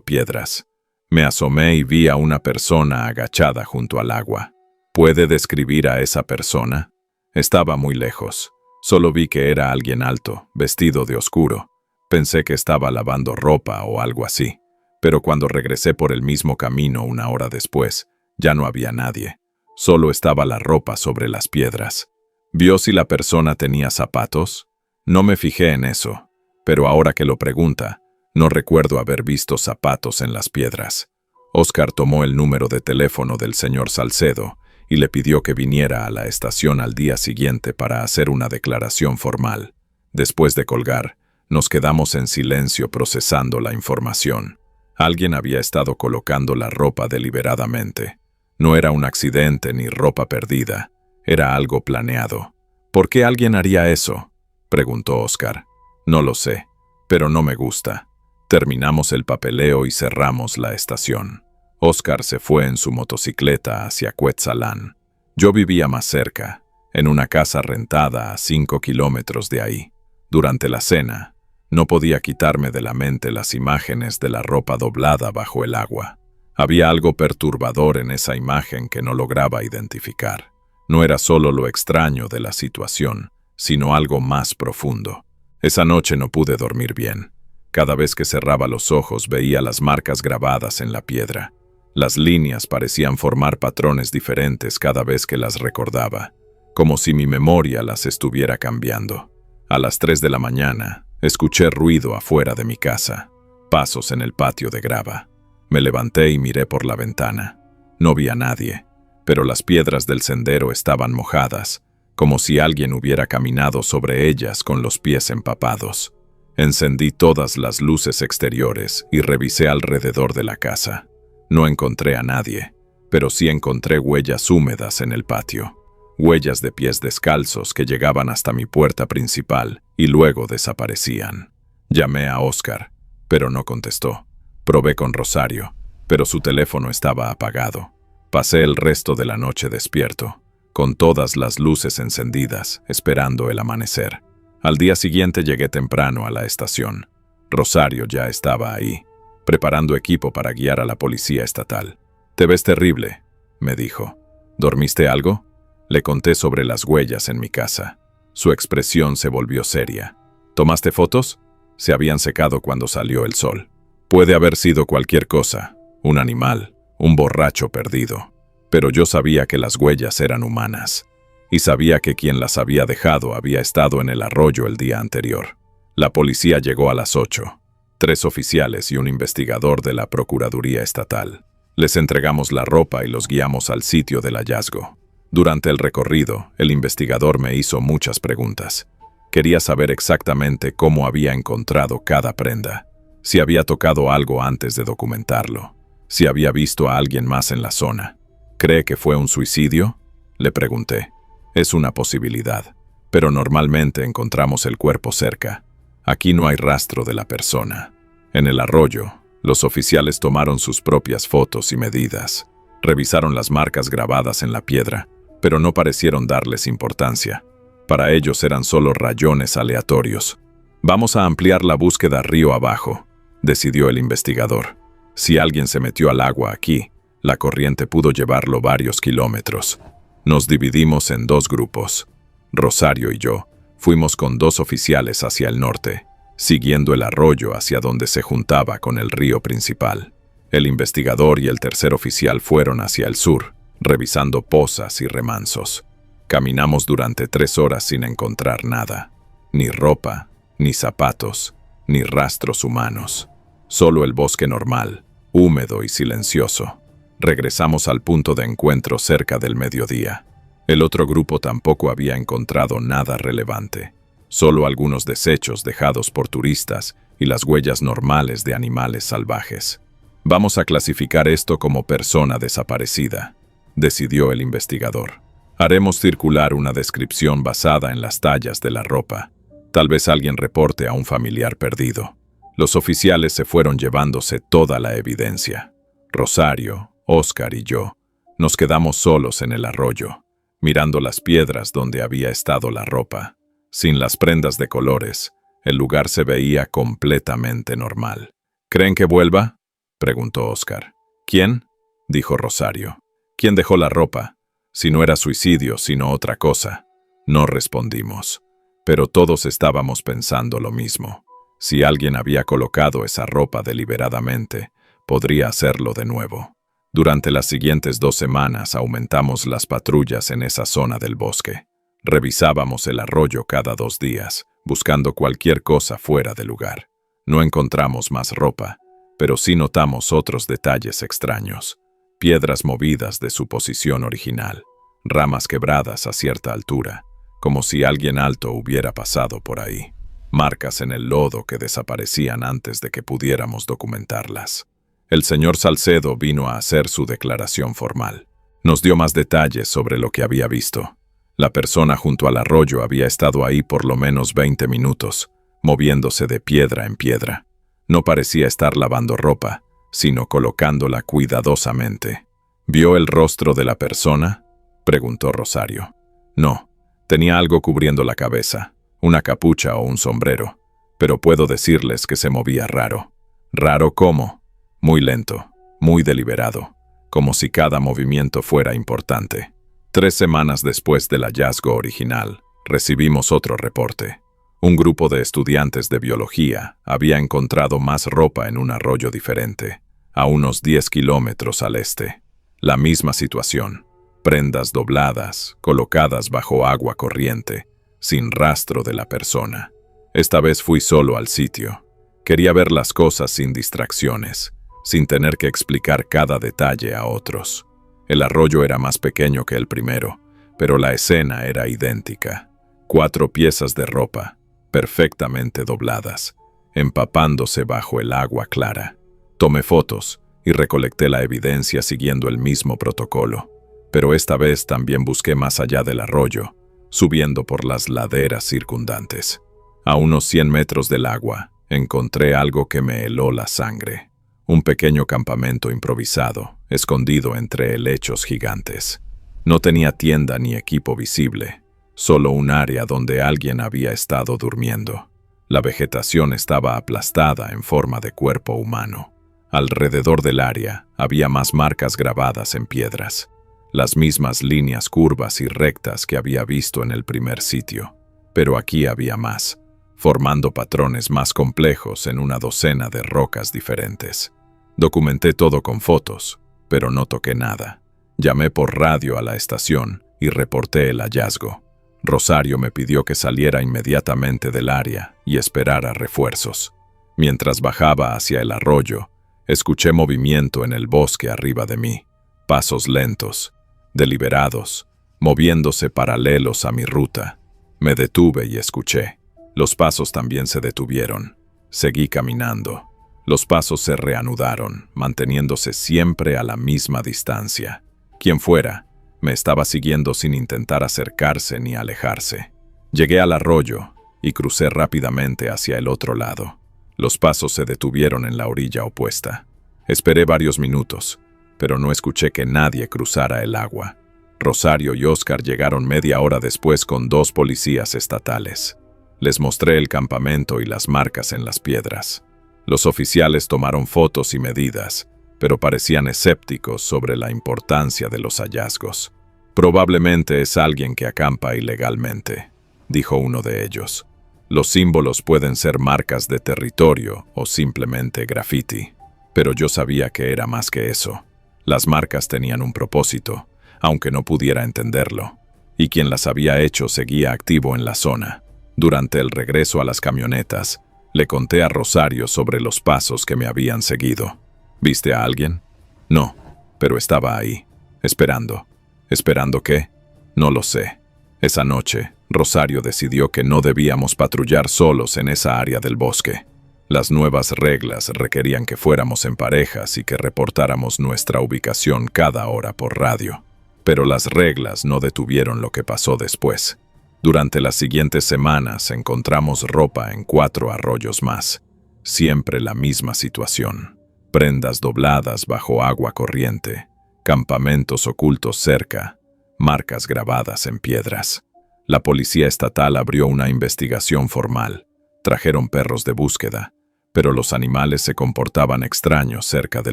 piedras. Me asomé y vi a una persona agachada junto al agua. ¿Puede describir a esa persona?». Estaba muy lejos. Solo vi que era alguien alto, vestido de oscuro. Pensé que estaba lavando ropa o algo así. Pero cuando regresé por el mismo camino una hora después, ya no había nadie. Solo estaba la ropa sobre las piedras. ¿Vio si la persona tenía zapatos? No me fijé en eso, pero ahora que lo pregunta, no recuerdo haber visto zapatos en las piedras. Óscar tomó el número de teléfono del señor Salcedo y le pidió que viniera a la estación al día siguiente para hacer una declaración formal. Después de colgar, nos quedamos en silencio procesando la información. Alguien había estado colocando la ropa deliberadamente. No era un accidente ni ropa perdida, era algo planeado. ¿Por qué alguien haría eso?, preguntó Óscar. No lo sé, pero no me gusta. Terminamos el papeleo y cerramos la estación. Óscar se fue en su motocicleta hacia Cuetzalán. Yo vivía más cerca, en una casa rentada a 5 kilómetros de ahí. Durante la cena, no podía quitarme de la mente las imágenes de la ropa doblada bajo el agua. Había algo perturbador en esa imagen que no lograba identificar. No era solo lo extraño de la situación, sino algo más profundo. Esa noche no pude dormir bien. Cada vez que cerraba los ojos veía las marcas grabadas en la piedra. Las líneas parecían formar patrones diferentes cada vez que las recordaba, como si mi memoria las estuviera cambiando. A las 3 de la mañana, escuché ruido afuera de mi casa, pasos en el patio de grava. Me levanté y miré por la ventana. No vi a nadie, pero las piedras del sendero estaban mojadas, como si alguien hubiera caminado sobre ellas con los pies empapados. Encendí todas las luces exteriores y revisé alrededor de la casa. No encontré a nadie, pero sí encontré huellas húmedas en el patio. Huellas de pies descalzos que llegaban hasta mi puerta principal y luego desaparecían. Llamé a Óscar, pero no contestó. Probé con Rosario, pero su teléfono estaba apagado. Pasé el resto de la noche despierto, con todas las luces encendidas, esperando el amanecer. Al día siguiente llegué temprano a la estación. Rosario ya estaba ahí, preparando equipo para guiar a la policía estatal. «Te ves terrible», me dijo. «¿Dormiste algo?». Le conté sobre las huellas en mi casa. Su expresión se volvió seria. «¿Tomaste fotos?». Se habían secado cuando salió el sol. «Puede haber sido cualquier cosa, un animal, un borracho perdido. Pero yo sabía que las huellas eran humanas. Y sabía que quien las había dejado había estado en el arroyo el día anterior». La policía llegó a las 8. 3 oficiales y un investigador de la Procuraduría Estatal. Les entregamos la ropa y los guiamos al sitio del hallazgo. Durante el recorrido, el investigador me hizo muchas preguntas. Quería saber exactamente cómo había encontrado cada prenda, si había tocado algo antes de documentarlo, si había visto a alguien más en la zona. ¿Cree que fue un suicidio?, le pregunté. Es una posibilidad, pero normalmente encontramos el cuerpo cerca. Aquí no hay rastro de la persona. En el arroyo, los oficiales tomaron sus propias fotos y medidas. Revisaron las marcas grabadas en la piedra, pero no parecieron darles importancia. Para ellos eran solo rayones aleatorios. «Vamos a ampliar la búsqueda río abajo», decidió el investigador. «Si alguien se metió al agua aquí, la corriente pudo llevarlo varios kilómetros». Nos dividimos en 2 grupos. Rosario y yo fuimos con 2 oficiales hacia el norte, siguiendo el arroyo hacia donde se juntaba con el río principal. El investigador y el tercer oficial fueron hacia el sur, revisando pozas y remansos. Caminamos durante 3 horas sin encontrar nada. Ni ropa, ni zapatos, ni rastros humanos. Solo el bosque normal, húmedo y silencioso. Regresamos al punto de encuentro cerca del mediodía. El otro grupo tampoco había encontrado nada relevante. Solo algunos desechos dejados por turistas y las huellas normales de animales salvajes. Vamos a clasificar esto como persona desaparecida, decidió el investigador. Haremos circular una descripción basada en las tallas de la ropa. Tal vez alguien reporte a un familiar perdido. Los oficiales se fueron llevándose toda la evidencia. Rosario, Oscar y yo nos quedamos solos en el arroyo, mirando las piedras donde había estado la ropa. Sin las prendas de colores, el lugar se veía completamente normal. ¿Creen que vuelva?, preguntó Oscar. ¿Quién?, dijo Rosario. ¿Quién dejó la ropa? Si no era suicidio, sino otra cosa. No respondimos, pero todos estábamos pensando lo mismo. Si alguien había colocado esa ropa deliberadamente, podría hacerlo de nuevo. Durante las siguientes 2 semanas aumentamos las patrullas en esa zona del bosque. Revisábamos el arroyo cada 2 días, buscando cualquier cosa fuera de lugar. No encontramos más ropa, pero sí notamos otros detalles extraños. Piedras movidas de su posición original, ramas quebradas a cierta altura, como si alguien alto hubiera pasado por ahí. Marcas en el lodo que desaparecían antes de que pudiéramos documentarlas. El señor Salcedo vino a hacer su declaración formal. Nos dio más detalles sobre lo que había visto. La persona junto al arroyo había estado ahí por lo menos 20 minutos, moviéndose de piedra en piedra. No parecía estar lavando ropa, sino colocándola cuidadosamente. ¿Vio el rostro de la persona?, preguntó Rosario. No, tenía algo cubriendo la cabeza, una capucha o un sombrero, pero puedo decirles que se movía raro. ¿Raro cómo? Muy lento, muy deliberado, como si cada movimiento fuera importante. 3 semanas después del hallazgo original, recibimos otro reporte. Un grupo de estudiantes de biología había encontrado más ropa en un arroyo diferente, a unos 10 kilómetros al este. La misma situación, prendas dobladas, colocadas bajo agua corriente, sin rastro de la persona. Esta vez fui solo al sitio. Quería ver las cosas sin distracciones, sin tener que explicar cada detalle a otros. El arroyo era más pequeño que el primero, pero la escena era idéntica. 4 piezas de ropa, perfectamente dobladas, empapándose bajo el agua clara. Tomé fotos y recolecté la evidencia siguiendo el mismo protocolo, pero esta vez también busqué más allá del arroyo, subiendo por las laderas circundantes. A unos 100 metros del agua, encontré algo que me heló la sangre. Un pequeño campamento improvisado, escondido entre helechos gigantes. No tenía tienda ni equipo visible, solo un área donde alguien había estado durmiendo. La vegetación estaba aplastada en forma de cuerpo humano. Alrededor del área había más marcas grabadas en piedras, las mismas líneas curvas y rectas que había visto en el primer sitio, pero aquí había más, formando patrones más complejos en una docena de rocas diferentes. Documenté todo con fotos, pero no toqué nada. Llamé por radio a la estación y reporté el hallazgo. Rosario me pidió que saliera inmediatamente del área y esperara refuerzos. Mientras bajaba hacia el arroyo, escuché movimiento en el bosque arriba de mí, pasos lentos, deliberados, moviéndose paralelos a mi ruta. Me detuve y escuché. Los pasos también se detuvieron. Seguí caminando. Los pasos se reanudaron, manteniéndose siempre a la misma distancia. Quien fuera, me estaba siguiendo sin intentar acercarse ni alejarse. Llegué al arroyo y crucé rápidamente hacia el otro lado. Los pasos se detuvieron en la orilla opuesta. Esperé varios minutos, pero no escuché que nadie cruzara el agua. Rosario y Oscar llegaron media hora después con 2 policías estatales. Les mostré el campamento y las marcas en las piedras. Los oficiales tomaron fotos y medidas, pero parecían escépticos sobre la importancia de los hallazgos. Probablemente es alguien que acampa ilegalmente, dijo uno de ellos. Los símbolos pueden ser marcas de territorio o simplemente graffiti. Pero yo sabía que era más que eso. Las marcas tenían un propósito, aunque no pudiera entenderlo, y quien las había hecho seguía activo en la zona. Durante el regreso a las camionetas, le conté a Rosario sobre los pasos que me habían seguido. ¿Viste a alguien? No, pero estaba ahí, esperando. ¿Esperando qué? No lo sé. Esa noche, Rosario decidió que no debíamos patrullar solos en esa área del bosque. Las nuevas reglas requerían que fuéramos en parejas y que reportáramos nuestra ubicación cada hora por radio. Pero las reglas no detuvieron lo que pasó después. Durante las siguientes semanas encontramos ropa en 4 arroyos más. Siempre la misma situación. Prendas dobladas bajo agua corriente, campamentos ocultos cerca, marcas grabadas en piedras. La policía estatal abrió una investigación formal. Trajeron perros de búsqueda, pero los animales se comportaban extraños cerca de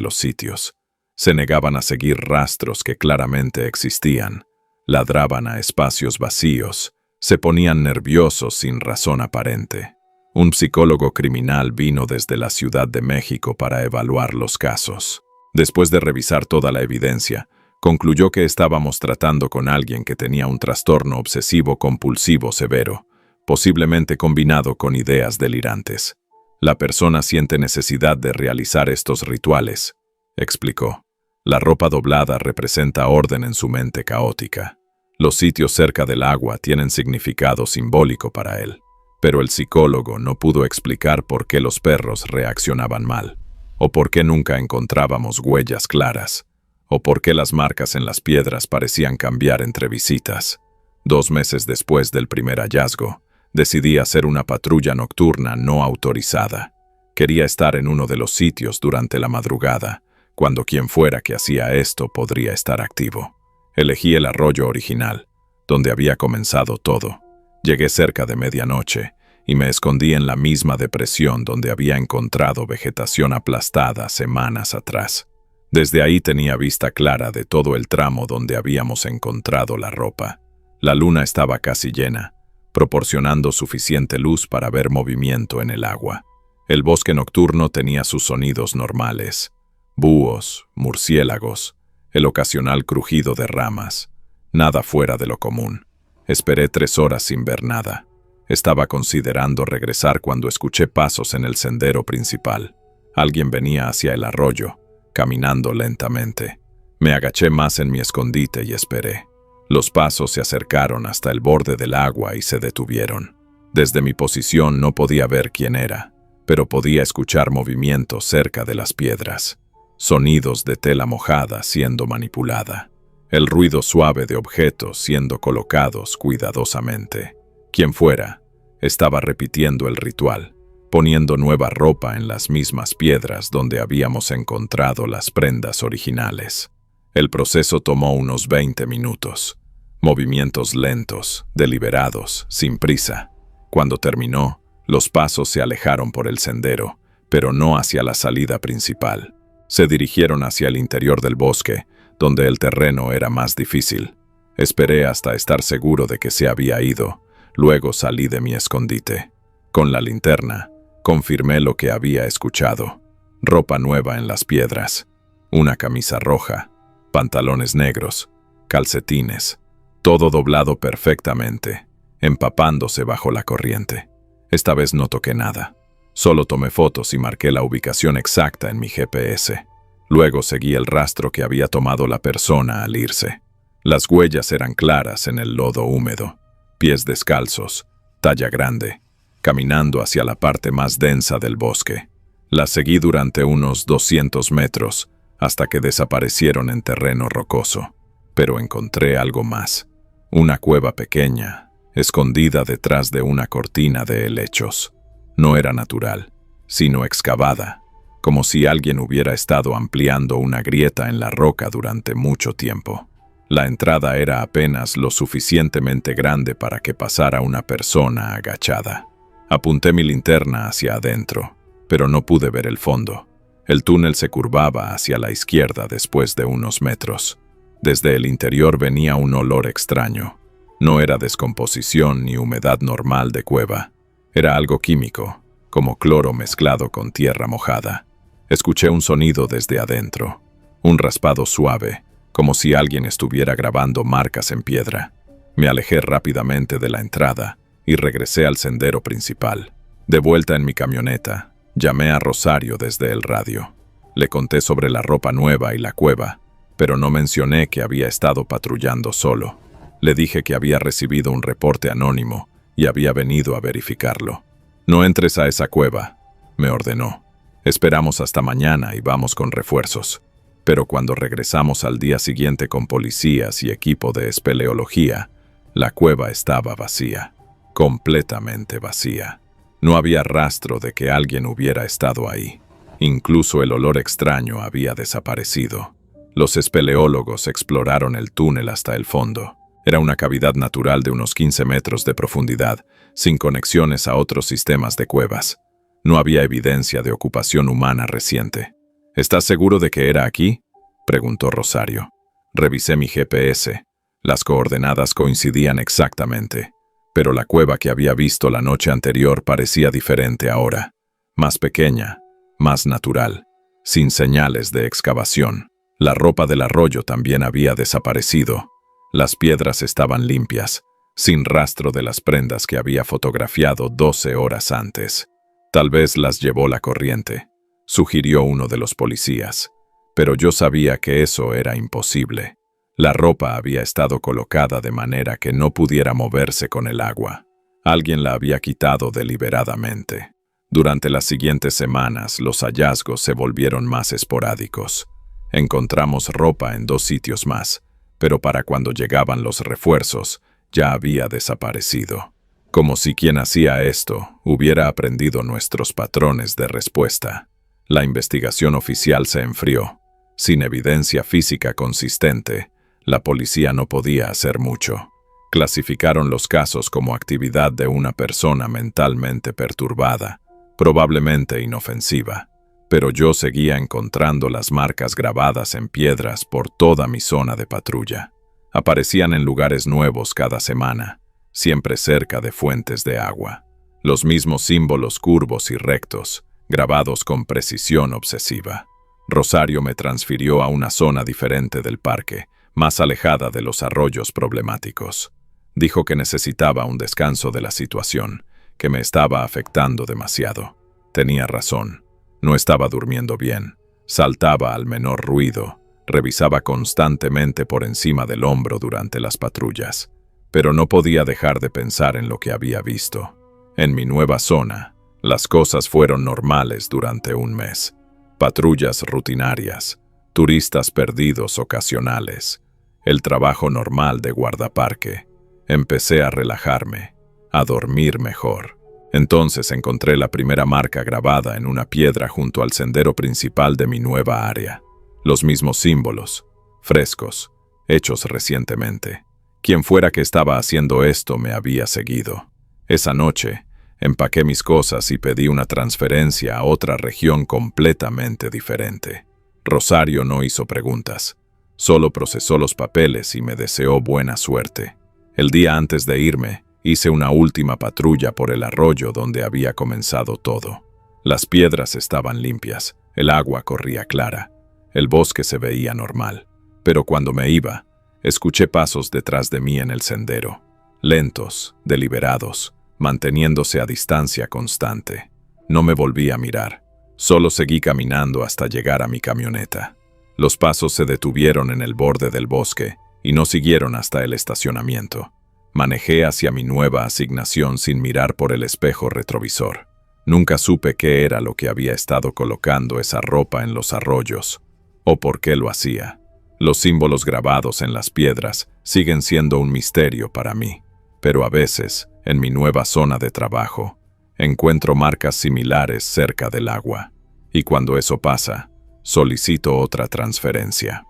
los sitios. Se negaban a seguir rastros que claramente existían. Ladraban a espacios vacíos. Se ponían nerviosos sin razón aparente. Un psicólogo criminal vino desde la Ciudad de México para evaluar los casos. Después de revisar toda la evidencia, concluyó que estábamos tratando con alguien que tenía un trastorno obsesivo-compulsivo severo, posiblemente combinado con ideas delirantes. La persona siente necesidad de realizar estos rituales, explicó. La ropa doblada representa orden en su mente caótica. Los sitios cerca del agua tienen significado simbólico para él, pero el psicólogo no pudo explicar por qué los perros reaccionaban mal, o por qué nunca encontrábamos huellas claras, o por qué las marcas en las piedras parecían cambiar entre visitas. 2 meses después del primer hallazgo, decidí hacer una patrulla nocturna no autorizada. Quería estar en uno de los sitios durante la madrugada, cuando quien fuera que hacía esto podría estar activo. Elegí el arroyo original, donde había comenzado todo. Llegué cerca de medianoche y me escondí en la misma depresión donde había encontrado vegetación aplastada semanas atrás. Desde ahí tenía vista clara de todo el tramo donde habíamos encontrado la ropa. La luna estaba casi llena, proporcionando suficiente luz para ver movimiento en el agua. El bosque nocturno tenía sus sonidos normales: búhos, murciélagos, el ocasional crujido de ramas. Nada fuera de lo común. Esperé 3 horas sin ver nada. Estaba considerando regresar cuando escuché pasos en el sendero principal. Alguien venía hacia el arroyo, caminando lentamente. Me agaché más en mi escondite y esperé. Los pasos se acercaron hasta el borde del agua y se detuvieron. Desde mi posición no podía ver quién era, pero podía escuchar movimientos cerca de las piedras. Sonidos de tela mojada siendo manipulada. El ruido suave de objetos siendo colocados cuidadosamente. Quien fuera, estaba repitiendo el ritual, poniendo nueva ropa en las mismas piedras donde habíamos encontrado las prendas originales. El proceso tomó unos 20 minutos. Movimientos lentos, deliberados, sin prisa. Cuando terminó, los pasos se alejaron por el sendero, pero no hacia la salida principal. Se dirigieron hacia el interior del bosque, donde el terreno era más difícil. Esperé hasta estar seguro de que se había ido. Luego salí de mi escondite. Con la linterna, confirmé lo que había escuchado. Ropa nueva en las piedras. Una camisa roja, pantalones negros, calcetines. Todo doblado perfectamente, empapándose bajo la corriente. Esta vez no toqué nada. Solo tomé fotos y marqué la ubicación exacta en mi GPS. Luego seguí el rastro que había tomado la persona al irse. Las huellas eran claras en el lodo húmedo. Pies descalzos, talla grande, caminando hacia la parte más densa del bosque. Las seguí durante unos 200 metros, hasta que desaparecieron en terreno rocoso. Pero encontré algo más. Una cueva pequeña, escondida detrás de una cortina de helechos. No era natural, sino excavada, como si alguien hubiera estado ampliando una grieta en la roca durante mucho tiempo. La entrada era apenas lo suficientemente grande para que pasara una persona agachada. Apunté mi linterna hacia adentro, pero no pude ver el fondo. El túnel se curvaba hacia la izquierda después de unos metros. Desde el interior venía un olor extraño. No era descomposición ni humedad normal de cueva. Era algo químico, como cloro mezclado con tierra mojada. Escuché un sonido desde adentro, un raspado suave, como si alguien estuviera grabando marcas en piedra. Me alejé rápidamente de la entrada y regresé al sendero principal. De vuelta en mi camioneta, llamé a Rosario desde el radio. Le conté sobre la ropa nueva y la cueva, pero no mencioné que había estado patrullando solo. Le dije que había recibido un reporte anónimo y había venido a verificarlo. «No entres a esa cueva», me ordenó. «Esperamos hasta mañana y vamos con refuerzos». Pero cuando regresamos al día siguiente con policías y equipo de espeleología, la cueva estaba vacía, completamente vacía. No había rastro de que alguien hubiera estado ahí. Incluso el olor extraño había desaparecido. Los espeleólogos exploraron el túnel hasta el fondo. Era una cavidad natural de unos 15 metros de profundidad, sin conexiones a otros sistemas de cuevas. No había evidencia de ocupación humana reciente. «¿Estás seguro de que era aquí?», preguntó Rosario. Revisé mi GPS. Las coordenadas coincidían exactamente, pero la cueva que había visto la noche anterior parecía diferente ahora. Más pequeña, más natural, sin señales de excavación. La ropa del arroyo también había desaparecido. Las piedras estaban limpias, sin rastro de las prendas que había fotografiado 12 horas antes. «Tal vez las llevó la corriente», sugirió uno de los policías, pero yo sabía que eso era imposible. La ropa había estado colocada de manera que no pudiera moverse con el agua. Alguien la había quitado deliberadamente. Durante las siguientes semanas, los hallazgos se volvieron más esporádicos. Encontramos ropa en 2 sitios más, pero para cuando llegaban los refuerzos, ya había desaparecido. Como si quien hacía esto hubiera aprendido nuestros patrones de respuesta. La investigación oficial se enfrió. Sin evidencia física consistente, la policía no podía hacer mucho. Clasificaron los casos como actividad de una persona mentalmente perturbada, probablemente inofensiva, pero yo seguía encontrando las marcas grabadas en piedras por toda mi zona de patrulla. Aparecían en lugares nuevos cada semana, siempre cerca de fuentes de agua. Los mismos símbolos curvos y rectos, grabados con precisión obsesiva. Rosario me transfirió a una zona diferente del parque, más alejada de los arroyos problemáticos. Dijo que necesitaba un descanso de la situación, que me estaba afectando demasiado. Tenía razón. No estaba durmiendo bien. Saltaba al menor ruido. Revisaba constantemente por encima del hombro durante las patrullas. Pero no podía dejar de pensar en lo que había visto. En mi nueva zona, las cosas fueron normales durante un mes. Patrullas rutinarias, turistas perdidos ocasionales, el trabajo normal de guardaparque. Empecé a relajarme, a dormir mejor. Entonces encontré la primera marca grabada en una piedra junto al sendero principal de mi nueva área. Los mismos símbolos, frescos, hechos recientemente. Quien fuera que estaba haciendo esto me había seguido. Esa noche, empaqué mis cosas y pedí una transferencia a otra región completamente diferente. Rosario no hizo preguntas, solo procesó los papeles y me deseó buena suerte. El día antes de irme, hice una última patrulla por el arroyo donde había comenzado todo. Las piedras estaban limpias, el agua corría clara, el bosque se veía normal. Pero cuando me iba, escuché pasos detrás de mí en el sendero, lentos, deliberados, manteniéndose a distancia constante. No me volví a mirar, solo seguí caminando hasta llegar a mi camioneta. Los pasos se detuvieron en el borde del bosque y no siguieron hasta el estacionamiento. Manejé hacia mi nueva asignación sin mirar por el espejo retrovisor. Nunca supe qué era lo que había estado colocando esa ropa en los arroyos, o por qué lo hacía. Los símbolos grabados en las piedras siguen siendo un misterio para mí, pero a veces, en mi nueva zona de trabajo, encuentro marcas similares cerca del agua, y cuando eso pasa, solicito otra transferencia.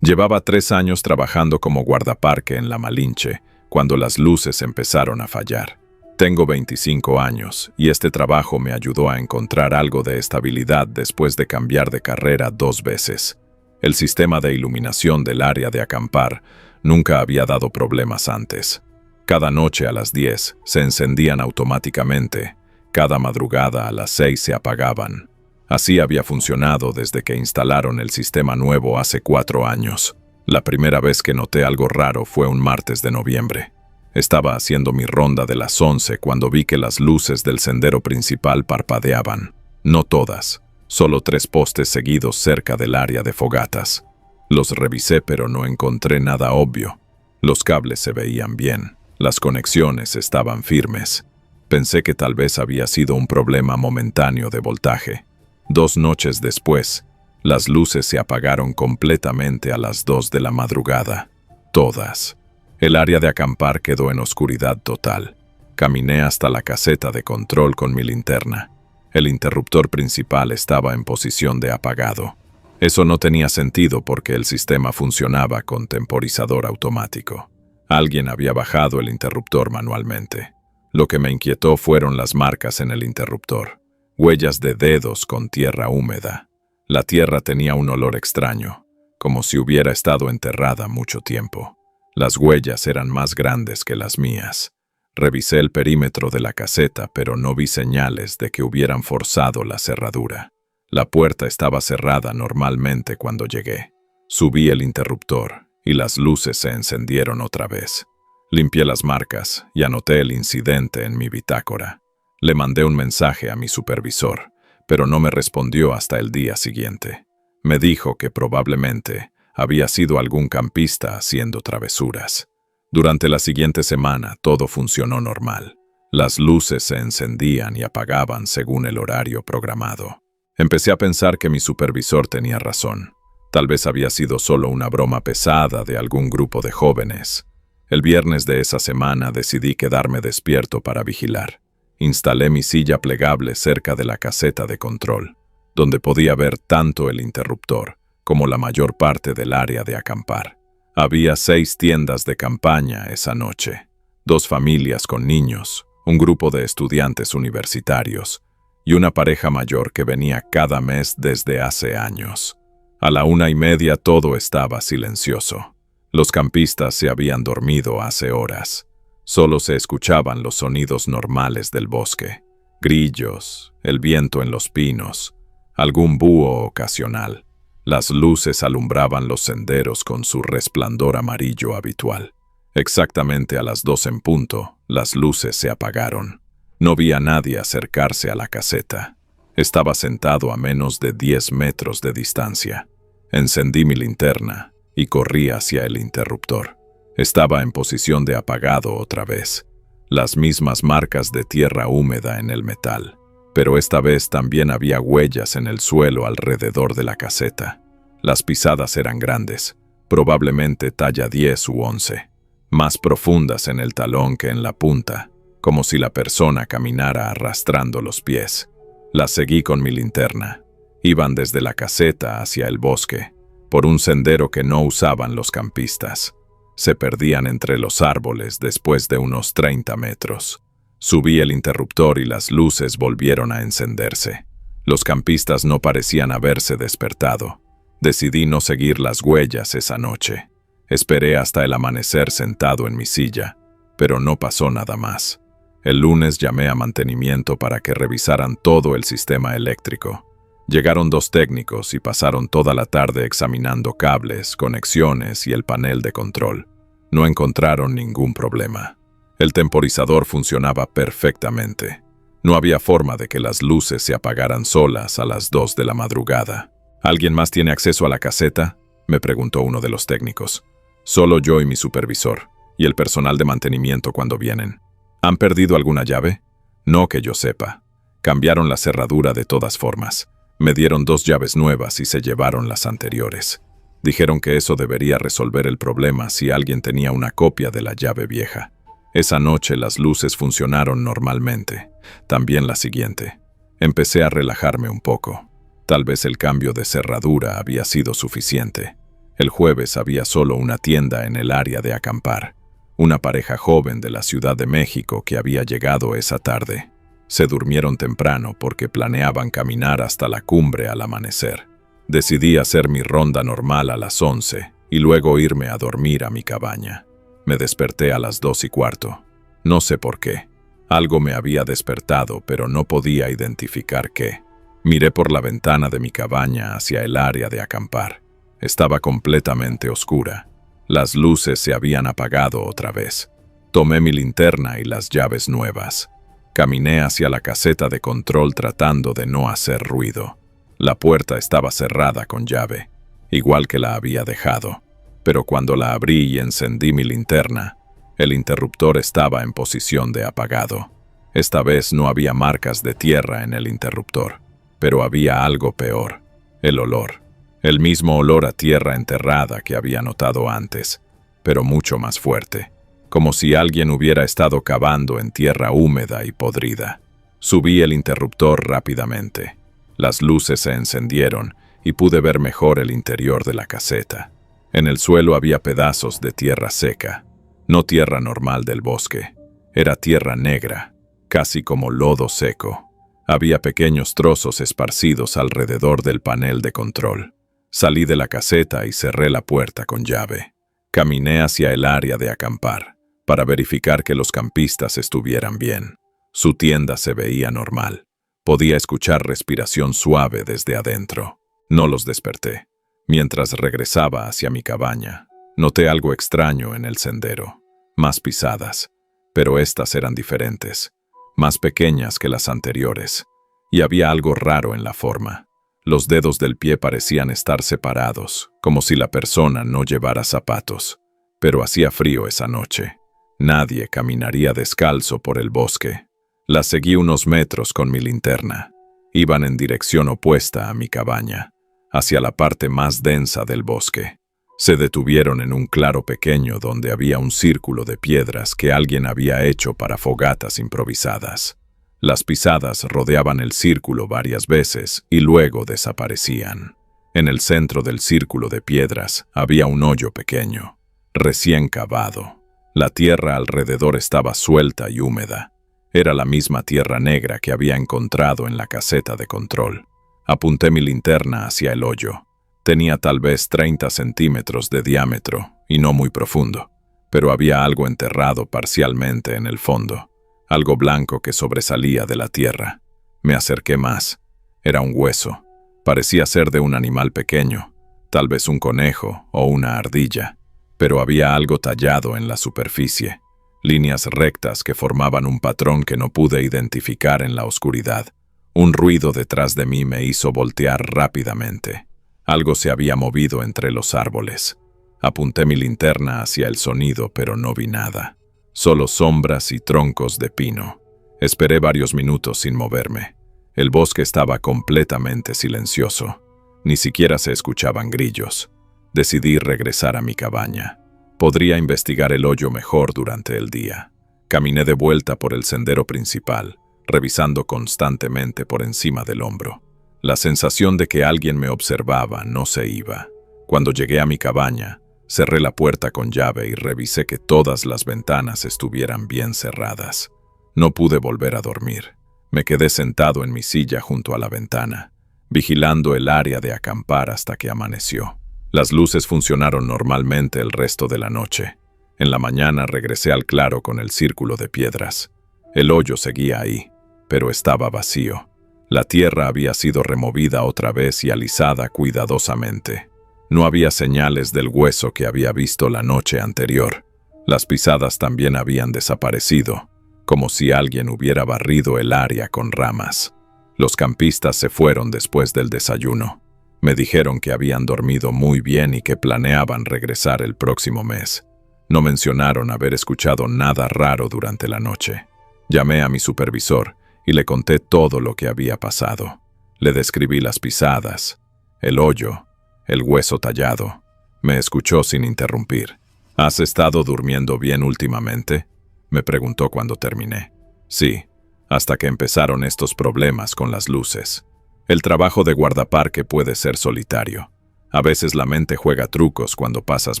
Llevaba 3 años trabajando como guardaparque en La Malinche, cuando las luces empezaron a fallar. Tengo 25 años, y este trabajo me ayudó a encontrar algo de estabilidad después de cambiar de carrera 2 veces. El sistema de iluminación del área de acampar nunca había dado problemas antes. Cada noche a las 10 se encendían automáticamente, Cada madrugada a las 6 se apagaban. Así había funcionado desde que instalaron el sistema nuevo hace 4 años. La primera vez que noté algo raro fue un martes de noviembre. Estaba haciendo mi ronda de las 11 cuando vi que las luces del sendero principal parpadeaban. No todas, solo 3 postes seguidos cerca del área de fogatas. Los revisé pero no encontré nada obvio. Los cables se veían bien, las conexiones estaban firmes. Pensé que tal vez había sido un problema momentáneo de voltaje. 2 noches después, las luces se apagaron completamente a las 2 de la madrugada. Todas. El área de acampar quedó en oscuridad total. Caminé hasta la caseta de control con mi linterna. El interruptor principal estaba en posición de apagado. Eso no tenía sentido porque el sistema funcionaba con temporizador automático. Alguien había bajado el interruptor manualmente. Lo que me inquietó fueron las marcas en el interruptor. Huellas de dedos con tierra húmeda. La tierra tenía un olor extraño, como si hubiera estado enterrada mucho tiempo. Las huellas eran más grandes que las mías. Revisé el perímetro de la caseta, pero no vi señales de que hubieran forzado la cerradura. La puerta estaba cerrada normalmente cuando llegué. Subí el interruptor y las luces se encendieron otra vez. Limpié las marcas y anoté el incidente en mi bitácora. Le mandé un mensaje a mi supervisor, pero no me respondió hasta el día siguiente. Me dijo que probablemente había sido algún campista haciendo travesuras. Durante la siguiente semana todo funcionó normal. Las luces se encendían y apagaban según el horario programado. Empecé a pensar que mi supervisor tenía razón. Tal vez había sido solo una broma pesada de algún grupo de jóvenes. El viernes de esa semana decidí quedarme despierto para vigilar. Instalé mi silla plegable cerca de la caseta de control, donde podía ver tanto el interruptor como la mayor parte del área de acampar. Había 6 tiendas de campaña esa noche, 2 familias con niños, un grupo de estudiantes universitarios y una pareja mayor que venía cada mes desde hace años. A la 1:30 todo estaba silencioso. Los campistas se habían dormido hace horas. Solo se escuchaban los sonidos normales del bosque, grillos, el viento en los pinos, algún búho ocasional. Las luces alumbraban los senderos con su resplandor amarillo habitual. Exactamente a las 2 en punto, las luces se apagaron. No vi a nadie acercarse a la caseta. Estaba sentado a menos de 10 metros de distancia. Encendí mi linterna y corrí hacia el interruptor. Estaba en posición de apagado otra vez. Las mismas marcas de tierra húmeda en el metal. Pero esta vez también había huellas en el suelo alrededor de la caseta. Las pisadas eran grandes, probablemente talla 10 u 11, más profundas en el talón que en la punta, como si la persona caminara arrastrando los pies. Las seguí con mi linterna. Iban desde la caseta hacia el bosque, por un sendero que no usaban los campistas. Se perdían entre los árboles después de unos 30 metros. Subí el interruptor y las luces volvieron a encenderse. Los campistas no parecían haberse despertado. Decidí no seguir las huellas esa noche. Esperé hasta el amanecer sentado en mi silla, pero no pasó nada más. El lunes llamé a mantenimiento para que revisaran todo el sistema eléctrico. Llegaron 2 técnicos y pasaron toda la tarde examinando cables, conexiones y el panel de control. No encontraron ningún problema. El temporizador funcionaba perfectamente. No había forma de que las luces se apagaran solas a las 2 de la madrugada. ¿Alguien más tiene acceso a la caseta?, me preguntó uno de los técnicos. Solo yo y mi supervisor, y el personal de mantenimiento cuando vienen. ¿Han perdido alguna llave? No que yo sepa. Cambiaron la cerradura de todas formas. Me dieron 2 llaves nuevas y se llevaron las anteriores. Dijeron que eso debería resolver el problema si alguien tenía una copia de la llave vieja. Esa noche las luces funcionaron normalmente. También la siguiente. Empecé a relajarme un poco. Tal vez el cambio de cerradura había sido suficiente. El jueves había solo una tienda en el área de acampar. Una pareja joven de la Ciudad de México que había llegado esa tarde. Se durmieron temprano porque planeaban caminar hasta la cumbre al amanecer. Decidí hacer mi ronda normal a las 11 y luego irme a dormir a mi cabaña. Me desperté a las 2:15. No sé por qué. Algo me había despertado, pero no podía identificar qué. Miré por la ventana de mi cabaña hacia el área de acampar. Estaba completamente oscura. Las luces se habían apagado otra vez. Tomé mi linterna y las llaves nuevas. Caminé hacia la caseta de control tratando de no hacer ruido. La puerta estaba cerrada con llave, igual que la había dejado. Pero cuando la abrí y encendí mi linterna, el interruptor estaba en posición de apagado. Esta vez no había marcas de tierra en el interruptor, pero había algo peor: el olor. El mismo olor a tierra enterrada que había notado antes, pero mucho más fuerte, como si alguien hubiera estado cavando en tierra húmeda y podrida. Subí el interruptor rápidamente. Las luces se encendieron y pude ver mejor el interior de la caseta. En el suelo había pedazos de tierra seca, no tierra normal del bosque. Era tierra negra, casi como lodo seco. Había pequeños trozos esparcidos alrededor del panel de control. Salí de la caseta y cerré la puerta con llave. Caminé hacia el área de acampar, para verificar que los campistas estuvieran bien. Su tienda se veía normal. Podía escuchar respiración suave desde adentro. No los desperté. Mientras regresaba hacia mi cabaña, noté algo extraño en el sendero. Más pisadas, pero estas eran diferentes, más pequeñas que las anteriores, y había algo raro en la forma. Los dedos del pie parecían estar separados, como si la persona no llevara zapatos. Pero hacía frío esa noche. Nadie caminaría descalzo por el bosque. Las seguí unos metros con mi linterna. Iban en dirección opuesta a mi cabaña, hacia la parte más densa del bosque. Se detuvieron en un claro pequeño donde había un círculo de piedras que alguien había hecho para fogatas improvisadas. Las pisadas rodeaban el círculo varias veces y luego desaparecían. En el centro del círculo de piedras había un hoyo pequeño, recién cavado. La tierra alrededor estaba suelta y húmeda. Era la misma tierra negra que había encontrado en la caseta de control. Apunté mi linterna hacia el hoyo. Tenía tal vez 30 centímetros de diámetro y no muy profundo, pero había algo enterrado parcialmente en el fondo. Algo blanco que sobresalía de la tierra. Me acerqué más. Era un hueso. Parecía ser de un animal pequeño, tal vez un conejo o una ardilla, pero había algo tallado en la superficie, líneas rectas que formaban un patrón que no pude identificar en la oscuridad. Un ruido detrás de mí me hizo voltear rápidamente. Algo se había movido entre los árboles. Apunté mi linterna hacia el sonido, pero no vi nada. Solo sombras y troncos de pino. Esperé varios minutos sin moverme. El bosque estaba completamente silencioso. Ni siquiera se escuchaban grillos. Decidí regresar a mi cabaña. Podría investigar el hoyo mejor durante el día. Caminé de vuelta por el sendero principal, revisando constantemente por encima del hombro. La sensación de que alguien me observaba no se iba. Cuando llegué a mi cabaña, cerré la puerta con llave y revisé que todas las ventanas estuvieran bien cerradas. No pude volver a dormir. Me quedé sentado en mi silla junto a la ventana, vigilando el área de acampar hasta que amaneció. Las luces funcionaron normalmente el resto de la noche. En la mañana regresé al claro con el círculo de piedras. El hoyo seguía ahí, pero estaba vacío. La tierra había sido removida otra vez y alisada cuidadosamente. No había señales del hueso que había visto la noche anterior. Las pisadas también habían desaparecido, como si alguien hubiera barrido el área con ramas. Los campistas se fueron después del desayuno. Me dijeron que habían dormido muy bien y que planeaban regresar el próximo mes. No mencionaron haber escuchado nada raro durante la noche. Llamé a mi supervisor y le conté todo lo que había pasado. Le describí las pisadas, el hoyo, el hueso tallado. Me escuchó sin interrumpir. ¿Has estado durmiendo bien últimamente?, me preguntó cuando terminé. Sí, hasta que empezaron estos problemas con las luces. El trabajo de guardaparque puede ser solitario. A veces la mente juega trucos cuando pasas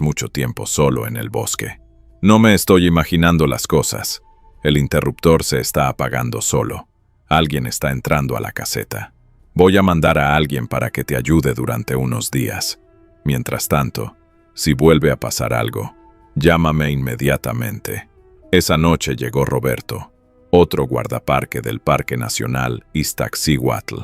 mucho tiempo solo en el bosque. No me estoy imaginando las cosas. El interruptor se está apagando solo. Alguien está entrando a la caseta. Voy a mandar a alguien para que te ayude durante unos días. Mientras tanto, si vuelve a pasar algo, llámame inmediatamente. Esa noche llegó Roberto. otro guardaparque del Parque Nacional Iztaccíhuatl.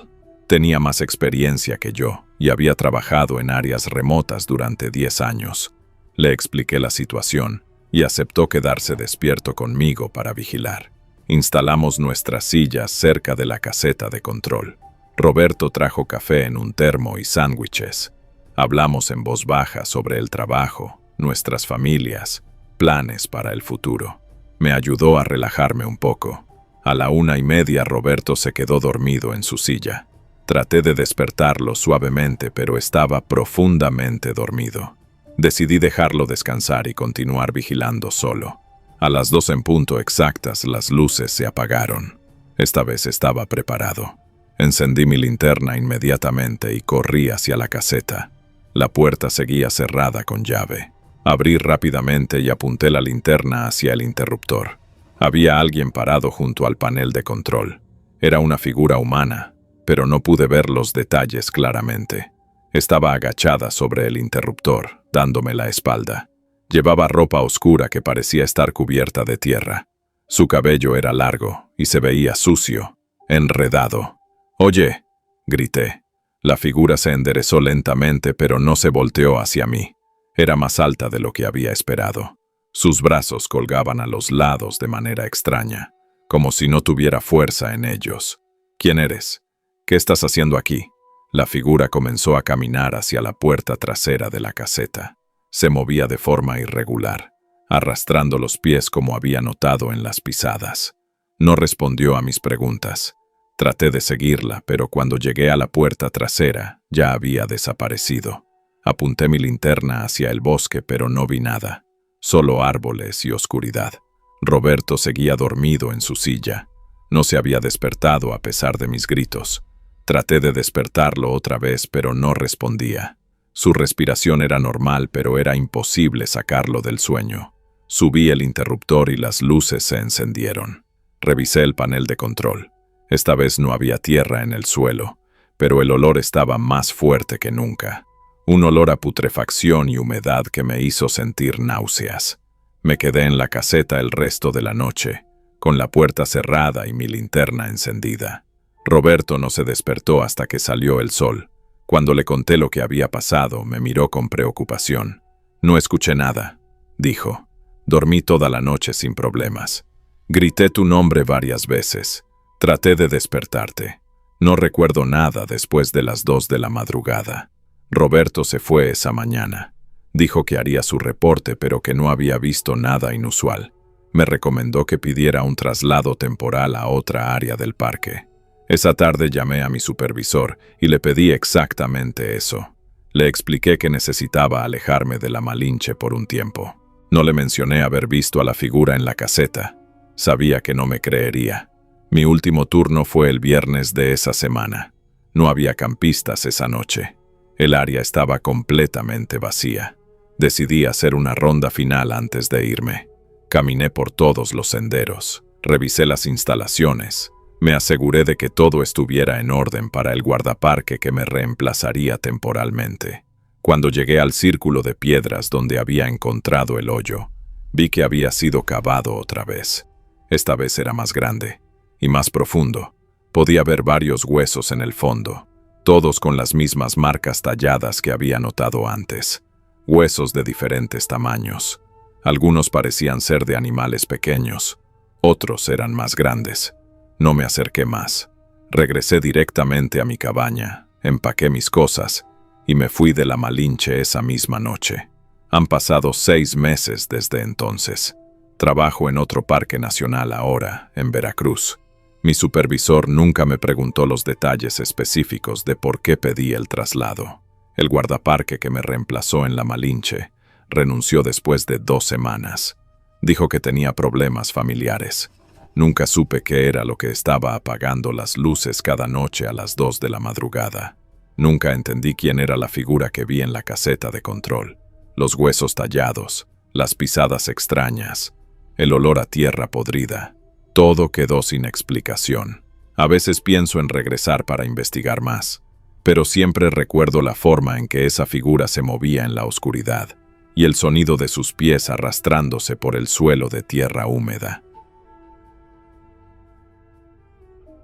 Tenía más experiencia que yo y había trabajado en áreas remotas durante 10 años. Le expliqué la situación y aceptó quedarse despierto conmigo para vigilar. Instalamos nuestras sillas cerca de la caseta de control. Roberto trajo café en un termo y sándwiches. Hablamos en voz baja sobre el trabajo, nuestras familias, planes para el futuro. Me ayudó a relajarme un poco. A la 1:30 Roberto se quedó dormido en su silla. Traté de despertarlo suavemente, pero estaba profundamente dormido. Decidí dejarlo descansar y continuar vigilando solo. A las 2 en punto exactas las luces se apagaron. Esta vez estaba preparado. Encendí mi linterna inmediatamente y corrí hacia la caseta. La puerta seguía cerrada con llave. Abrí rápidamente y apunté la linterna hacia el interruptor. Había alguien parado junto al panel de control. Era una figura humana, pero no pude ver los detalles claramente. Estaba agachada sobre el interruptor, dándome la espalda. Llevaba ropa oscura que parecía estar cubierta de tierra. Su cabello era largo y se veía sucio, enredado. «Oye», grité. La figura se enderezó lentamente, pero no se volteó hacia mí. Era más alta de lo que había esperado. Sus brazos colgaban a los lados de manera extraña, como si no tuviera fuerza en ellos. «¿Quién eres? ¿Qué estás haciendo aquí?» La figura comenzó a caminar hacia la puerta trasera de la caseta. Se movía de forma irregular, arrastrando los pies como había notado en las pisadas. No respondió a mis preguntas. Traté de seguirla, pero cuando llegué a la puerta trasera, ya había desaparecido. Apunté mi linterna hacia el bosque, pero no vi nada. Solo árboles y oscuridad. Roberto seguía dormido en su silla. No se había despertado a pesar de mis gritos. Traté de despertarlo otra vez, pero no respondía. Su respiración era normal, pero era imposible sacarlo del sueño. Subí el interruptor y las luces se encendieron. Revisé el panel de control. Esta vez no había tierra en el suelo, pero el olor estaba más fuerte que nunca. Un olor a putrefacción y humedad que me hizo sentir náuseas. Me quedé en la caseta el resto de la noche, con la puerta cerrada y mi linterna encendida. Roberto no se despertó hasta que salió el sol. Cuando le conté lo que había pasado, me miró con preocupación. «No escuché nada», dijo. «Dormí toda la noche sin problemas. Grité tu nombre varias veces. Traté de despertarte. No recuerdo nada después de las 2 de la madrugada. Roberto se fue esa mañana. Dijo que haría su reporte, pero que no había visto nada inusual. Me recomendó que pidiera un traslado temporal a otra área del parque. Esa tarde llamé a mi supervisor y le pedí exactamente eso. Le expliqué que necesitaba alejarme de la Malinche por un tiempo. No le mencioné haber visto a la figura en la caseta. Sabía que no me creería. Mi último turno fue el viernes de esa semana. No había campistas esa noche. El área estaba completamente vacía. Decidí hacer una ronda final antes de irme. Caminé por todos los senderos. Revisé las instalaciones. Me aseguré de que todo estuviera en orden para el guardaparque que me reemplazaría temporalmente. Cuando llegué al círculo de piedras donde había encontrado el hoyo, vi que había sido cavado otra vez. Esta vez era más grande y más profundo. Podía ver varios huesos en el fondo, todos con las mismas marcas talladas que había notado antes. Huesos de diferentes tamaños. Algunos parecían ser de animales pequeños, otros eran más grandes. No me acerqué más. Regresé directamente a mi cabaña, empaqué mis cosas y me fui de la Malinche esa misma noche. Han pasado 6 meses desde entonces. Trabajo en otro parque nacional ahora, en Veracruz. Mi supervisor nunca me preguntó los detalles específicos de por qué pedí el traslado. El guardaparque que me reemplazó en la Malinche renunció después de 2 semanas. Dijo que tenía problemas familiares. Nunca supe qué era lo que estaba apagando las luces cada noche a las 2 de la madrugada. Nunca entendí quién era la figura que vi en la caseta de control. Los huesos tallados, las pisadas extrañas, el olor a tierra podrida. Todo quedó sin explicación. A veces pienso en regresar para investigar más, pero siempre recuerdo la forma en que esa figura se movía en la oscuridad y el sonido de sus pies arrastrándose por el suelo de tierra húmeda.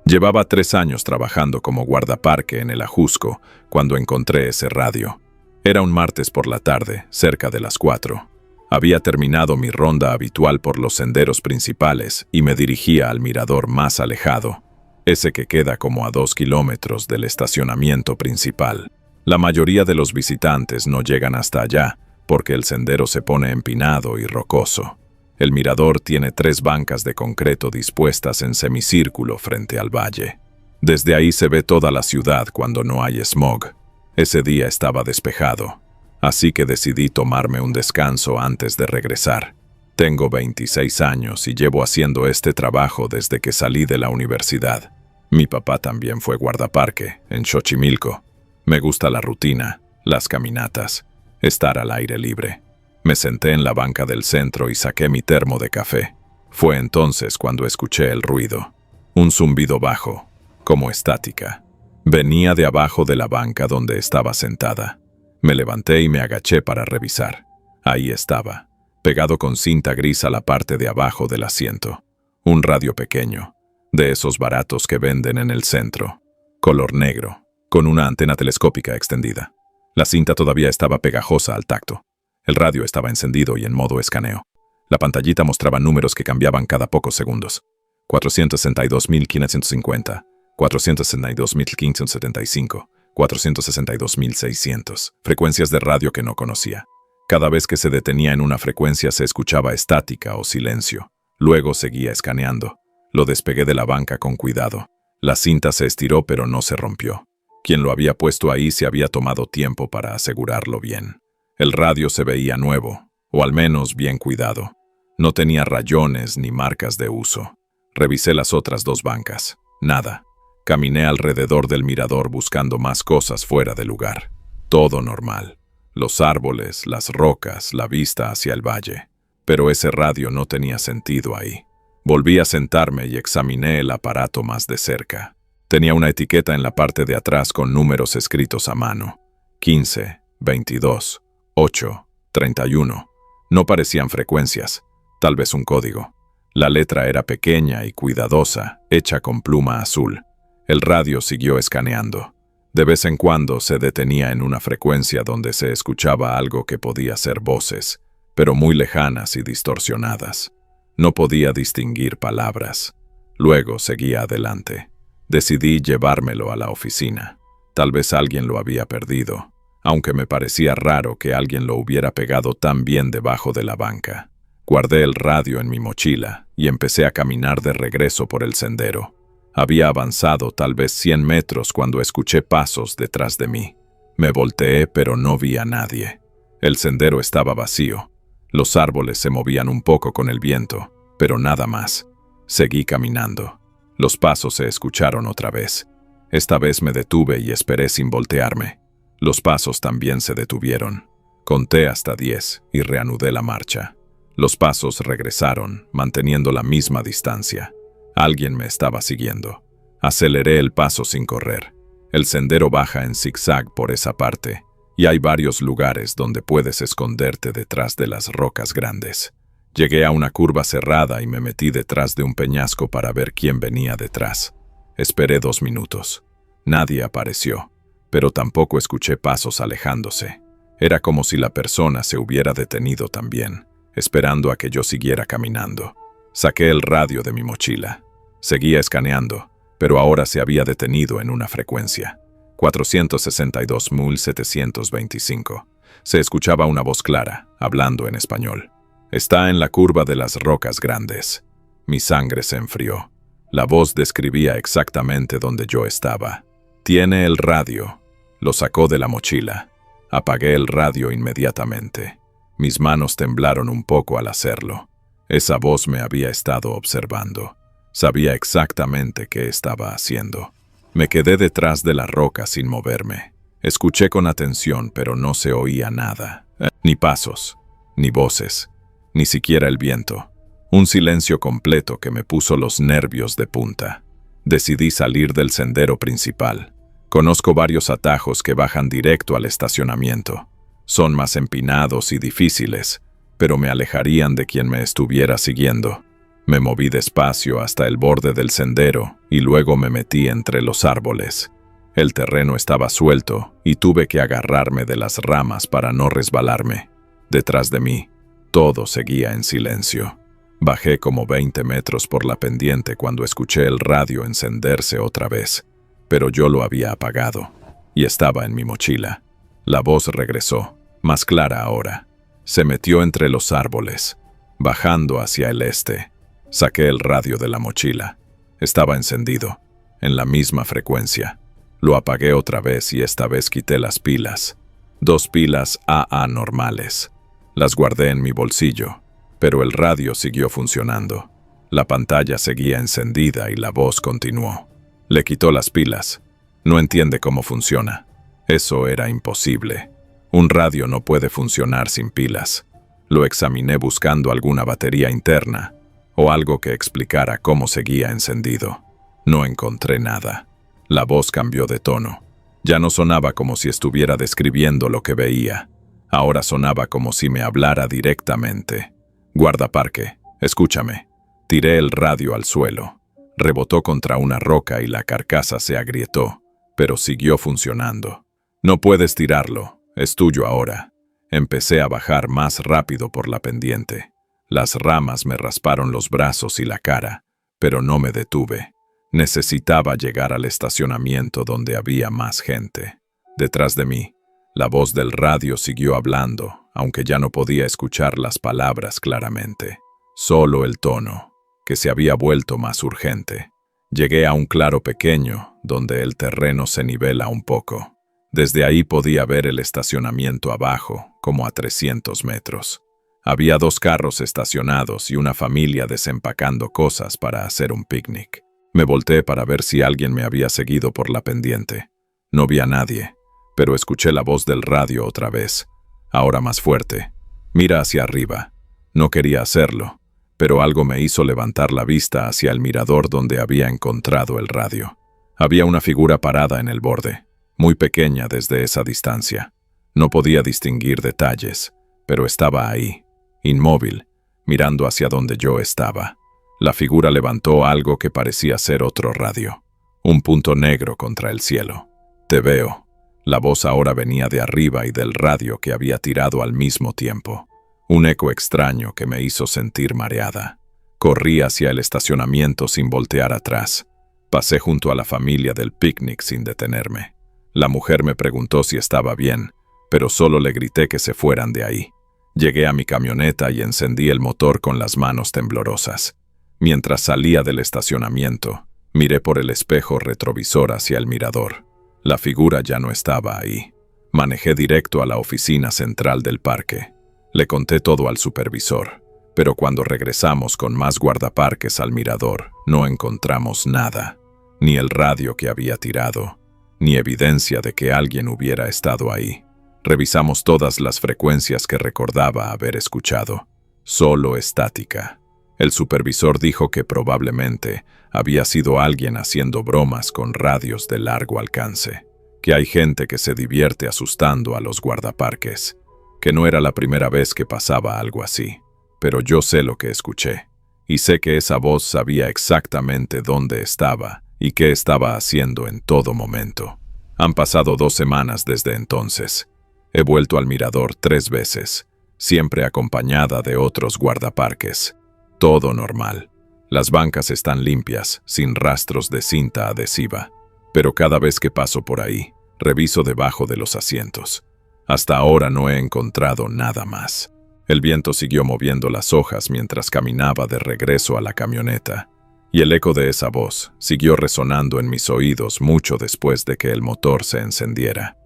Llevaba 3 años trabajando como guardaparque en el Ajusco cuando encontré ese radio. Era un martes por la tarde, cerca de las 4. Había terminado mi ronda habitual por los senderos principales y me dirigía al mirador más alejado, ese que queda como a 2 kilómetros del estacionamiento principal. La mayoría de los visitantes no llegan hasta allá porque el sendero se pone empinado y rocoso. El mirador tiene 3 bancas de concreto dispuestas en semicírculo frente al valle. Desde ahí se ve toda la ciudad cuando no hay smog. Ese día estaba despejado, así que decidí tomarme un descanso antes de regresar. Tengo 26 años y llevo haciendo este trabajo desde que salí de la universidad. Mi papá también fue guardaparque en Xochimilco. Me gusta la rutina, las caminatas, estar al aire libre. Me senté en la banca del centro y saqué mi termo de café. Fue entonces cuando escuché el ruido. Un zumbido bajo, como estática. Venía de abajo de la banca donde estaba sentada. Me levanté y me agaché para revisar. Ahí estaba, pegado con cinta gris a la parte de abajo del asiento. Un radio pequeño, de esos baratos que venden en el centro. Color negro, con una antena telescópica extendida. La cinta todavía estaba pegajosa al tacto. El radio estaba encendido y en modo escaneo. La pantallita mostraba números que cambiaban cada pocos segundos. 462.550, 462.575, 462.600. Frecuencias de radio que no conocía. Cada vez que se detenía en una frecuencia se escuchaba estática o silencio. Luego seguía escaneando. Lo despegué de la banca con cuidado. La cinta se estiró pero no se rompió. Quien lo había puesto ahí se había tomado tiempo para asegurarlo bien. El radio se veía nuevo, o al menos bien cuidado. No tenía rayones ni marcas de uso. Revisé las otras 2 bancas. Nada. Caminé alrededor del mirador buscando más cosas fuera de lugar. Todo normal. Los árboles, las rocas, la vista hacia el valle. Pero ese radio no tenía sentido ahí. Volví a sentarme y examiné el aparato más de cerca. Tenía una etiqueta en la parte de atrás con números escritos a mano. 15, 22. 8, 31. No parecían frecuencias, tal vez un código. La letra era pequeña y cuidadosa, hecha con pluma azul. El radio siguió escaneando. De vez en cuando se detenía en una frecuencia donde se escuchaba algo que podía ser voces, pero muy lejanas y distorsionadas. No podía distinguir palabras. Luego seguía adelante. Decidí llevármelo a la oficina. Tal vez alguien lo había perdido, aunque me parecía raro que alguien lo hubiera pegado tan bien debajo de la banca. Guardé el radio en mi mochila y empecé a caminar de regreso por el sendero. Había avanzado tal vez 100 metros cuando escuché pasos detrás de mí. Me volteé, pero no vi a nadie. El sendero estaba vacío. Los árboles se movían un poco con el viento, pero nada más. Seguí caminando. Los pasos se escucharon otra vez. Esta vez me detuve y esperé sin voltearme. Los pasos también se detuvieron. Conté hasta 10 y reanudé la marcha. Los pasos regresaron, manteniendo la misma distancia. Alguien me estaba siguiendo. Aceleré el paso sin correr. El sendero baja en zigzag por esa parte, y hay varios lugares donde puedes esconderte detrás de las rocas grandes. Llegué a una curva cerrada y me metí detrás de un peñasco para ver quién venía detrás. Esperé 2 minutos. Nadie apareció, pero tampoco escuché pasos alejándose. Era como si la persona se hubiera detenido también, esperando a que yo siguiera caminando. Saqué el radio de mi mochila. Seguía escaneando, pero ahora se había detenido en una frecuencia. 462.725. Se escuchaba una voz clara, hablando en español. Está en la curva de las rocas grandes. Mi sangre se enfrió. La voz describía exactamente donde yo estaba. Tiene el radio. Lo sacó de la mochila. Apagué el radio inmediatamente. Mis manos temblaron un poco al hacerlo. Esa voz me había estado observando. Sabía exactamente qué estaba haciendo. Me quedé detrás de la roca sin moverme. Escuché con atención, pero no se oía nada. Ni pasos, ni voces, ni siquiera el viento. Un silencio completo que me puso los nervios de punta. Decidí salir del sendero principal. Conozco varios atajos que bajan directo al estacionamiento. Son más empinados y difíciles, pero me alejarían de quien me estuviera siguiendo. Me moví despacio hasta el borde del sendero y luego me metí entre los árboles. El terreno estaba suelto y tuve que agarrarme de las ramas para no resbalarme. Detrás de mí, todo seguía en silencio. Bajé como 20 metros por la pendiente cuando escuché el radio encenderse otra vez, pero yo lo había apagado y estaba en mi mochila. La voz regresó, más clara ahora. Se metió entre los árboles, bajando hacia el este. Saqué el radio de la mochila. Estaba encendido, en la misma frecuencia. Lo apagué otra vez y esta vez quité las pilas. 2 pilas AA normales. Las guardé en mi bolsillo, pero el radio siguió funcionando. La pantalla seguía encendida y la voz continuó. Le quitó las pilas. No entiende cómo funciona. Eso era imposible. Un radio no puede funcionar sin pilas. Lo examiné buscando alguna batería interna o algo que explicara cómo seguía encendido. No encontré nada. La voz cambió de tono. Ya no sonaba como si estuviera describiendo lo que veía. Ahora sonaba como si me hablara directamente. Guardaparque, escúchame. Tiré el radio al suelo. Rebotó contra una roca y la carcasa se agrietó, pero siguió funcionando. No puedes tirarlo, es tuyo ahora. Empecé a bajar más rápido por la pendiente. Las ramas me rasparon los brazos y la cara, pero no me detuve. Necesitaba llegar al estacionamiento donde había más gente. Detrás de mí, la voz del radio siguió hablando, aunque ya no podía escuchar las palabras claramente. Solo el tono, que se había vuelto más urgente. Llegué a un claro pequeño, donde el terreno se nivela un poco. Desde ahí podía ver el estacionamiento abajo, como a 300 metros. Había 2 carros estacionados y una familia desempacando cosas para hacer un picnic. Me volteé para ver si alguien me había seguido por la pendiente. No vi a nadie, pero escuché la voz del radio otra vez, ahora más fuerte. Mira hacia arriba. No quería hacerlo, pero algo me hizo levantar la vista hacia el mirador donde había encontrado el radio. Había una figura parada en el borde, muy pequeña desde esa distancia. No podía distinguir detalles, pero estaba ahí, inmóvil, mirando hacia donde yo estaba. La figura levantó algo que parecía ser otro radio, un punto negro contra el cielo. Te veo. La voz ahora venía de arriba y del radio que había tirado al mismo tiempo. Un eco extraño que me hizo sentir mareada. Corrí hacia el estacionamiento sin voltear atrás. Pasé junto a la familia del picnic sin detenerme. La mujer me preguntó si estaba bien, pero solo le grité que se fueran de ahí. Llegué a mi camioneta y encendí el motor con las manos temblorosas. Mientras salía del estacionamiento, miré por el espejo retrovisor hacia el mirador. La figura ya no estaba ahí. Manejé directo a la oficina central del parque. Le conté todo al supervisor, pero cuando regresamos con más guardaparques al mirador, no encontramos nada. Ni el radio que había tirado, ni evidencia de que alguien hubiera estado ahí. Revisamos todas las frecuencias que recordaba haber escuchado. Solo estática. El supervisor dijo que probablemente había sido alguien haciendo bromas con radios de largo alcance, que hay gente que se divierte asustando a los guardaparques, que no era la primera vez que pasaba algo así. Pero yo sé lo que escuché, y sé que esa voz sabía exactamente dónde estaba y qué estaba haciendo en todo momento. Han pasado 2 semanas desde entonces. He vuelto al mirador 3 veces, siempre acompañada de otros guardaparques. Todo normal. Las bancas están limpias, sin rastros de cinta adhesiva. Pero cada vez que paso por ahí, reviso debajo de los asientos. Hasta ahora no he encontrado nada más. El viento siguió moviendo las hojas mientras caminaba de regreso a la camioneta, y el eco de esa voz siguió resonando en mis oídos mucho después de que el motor se encendiera.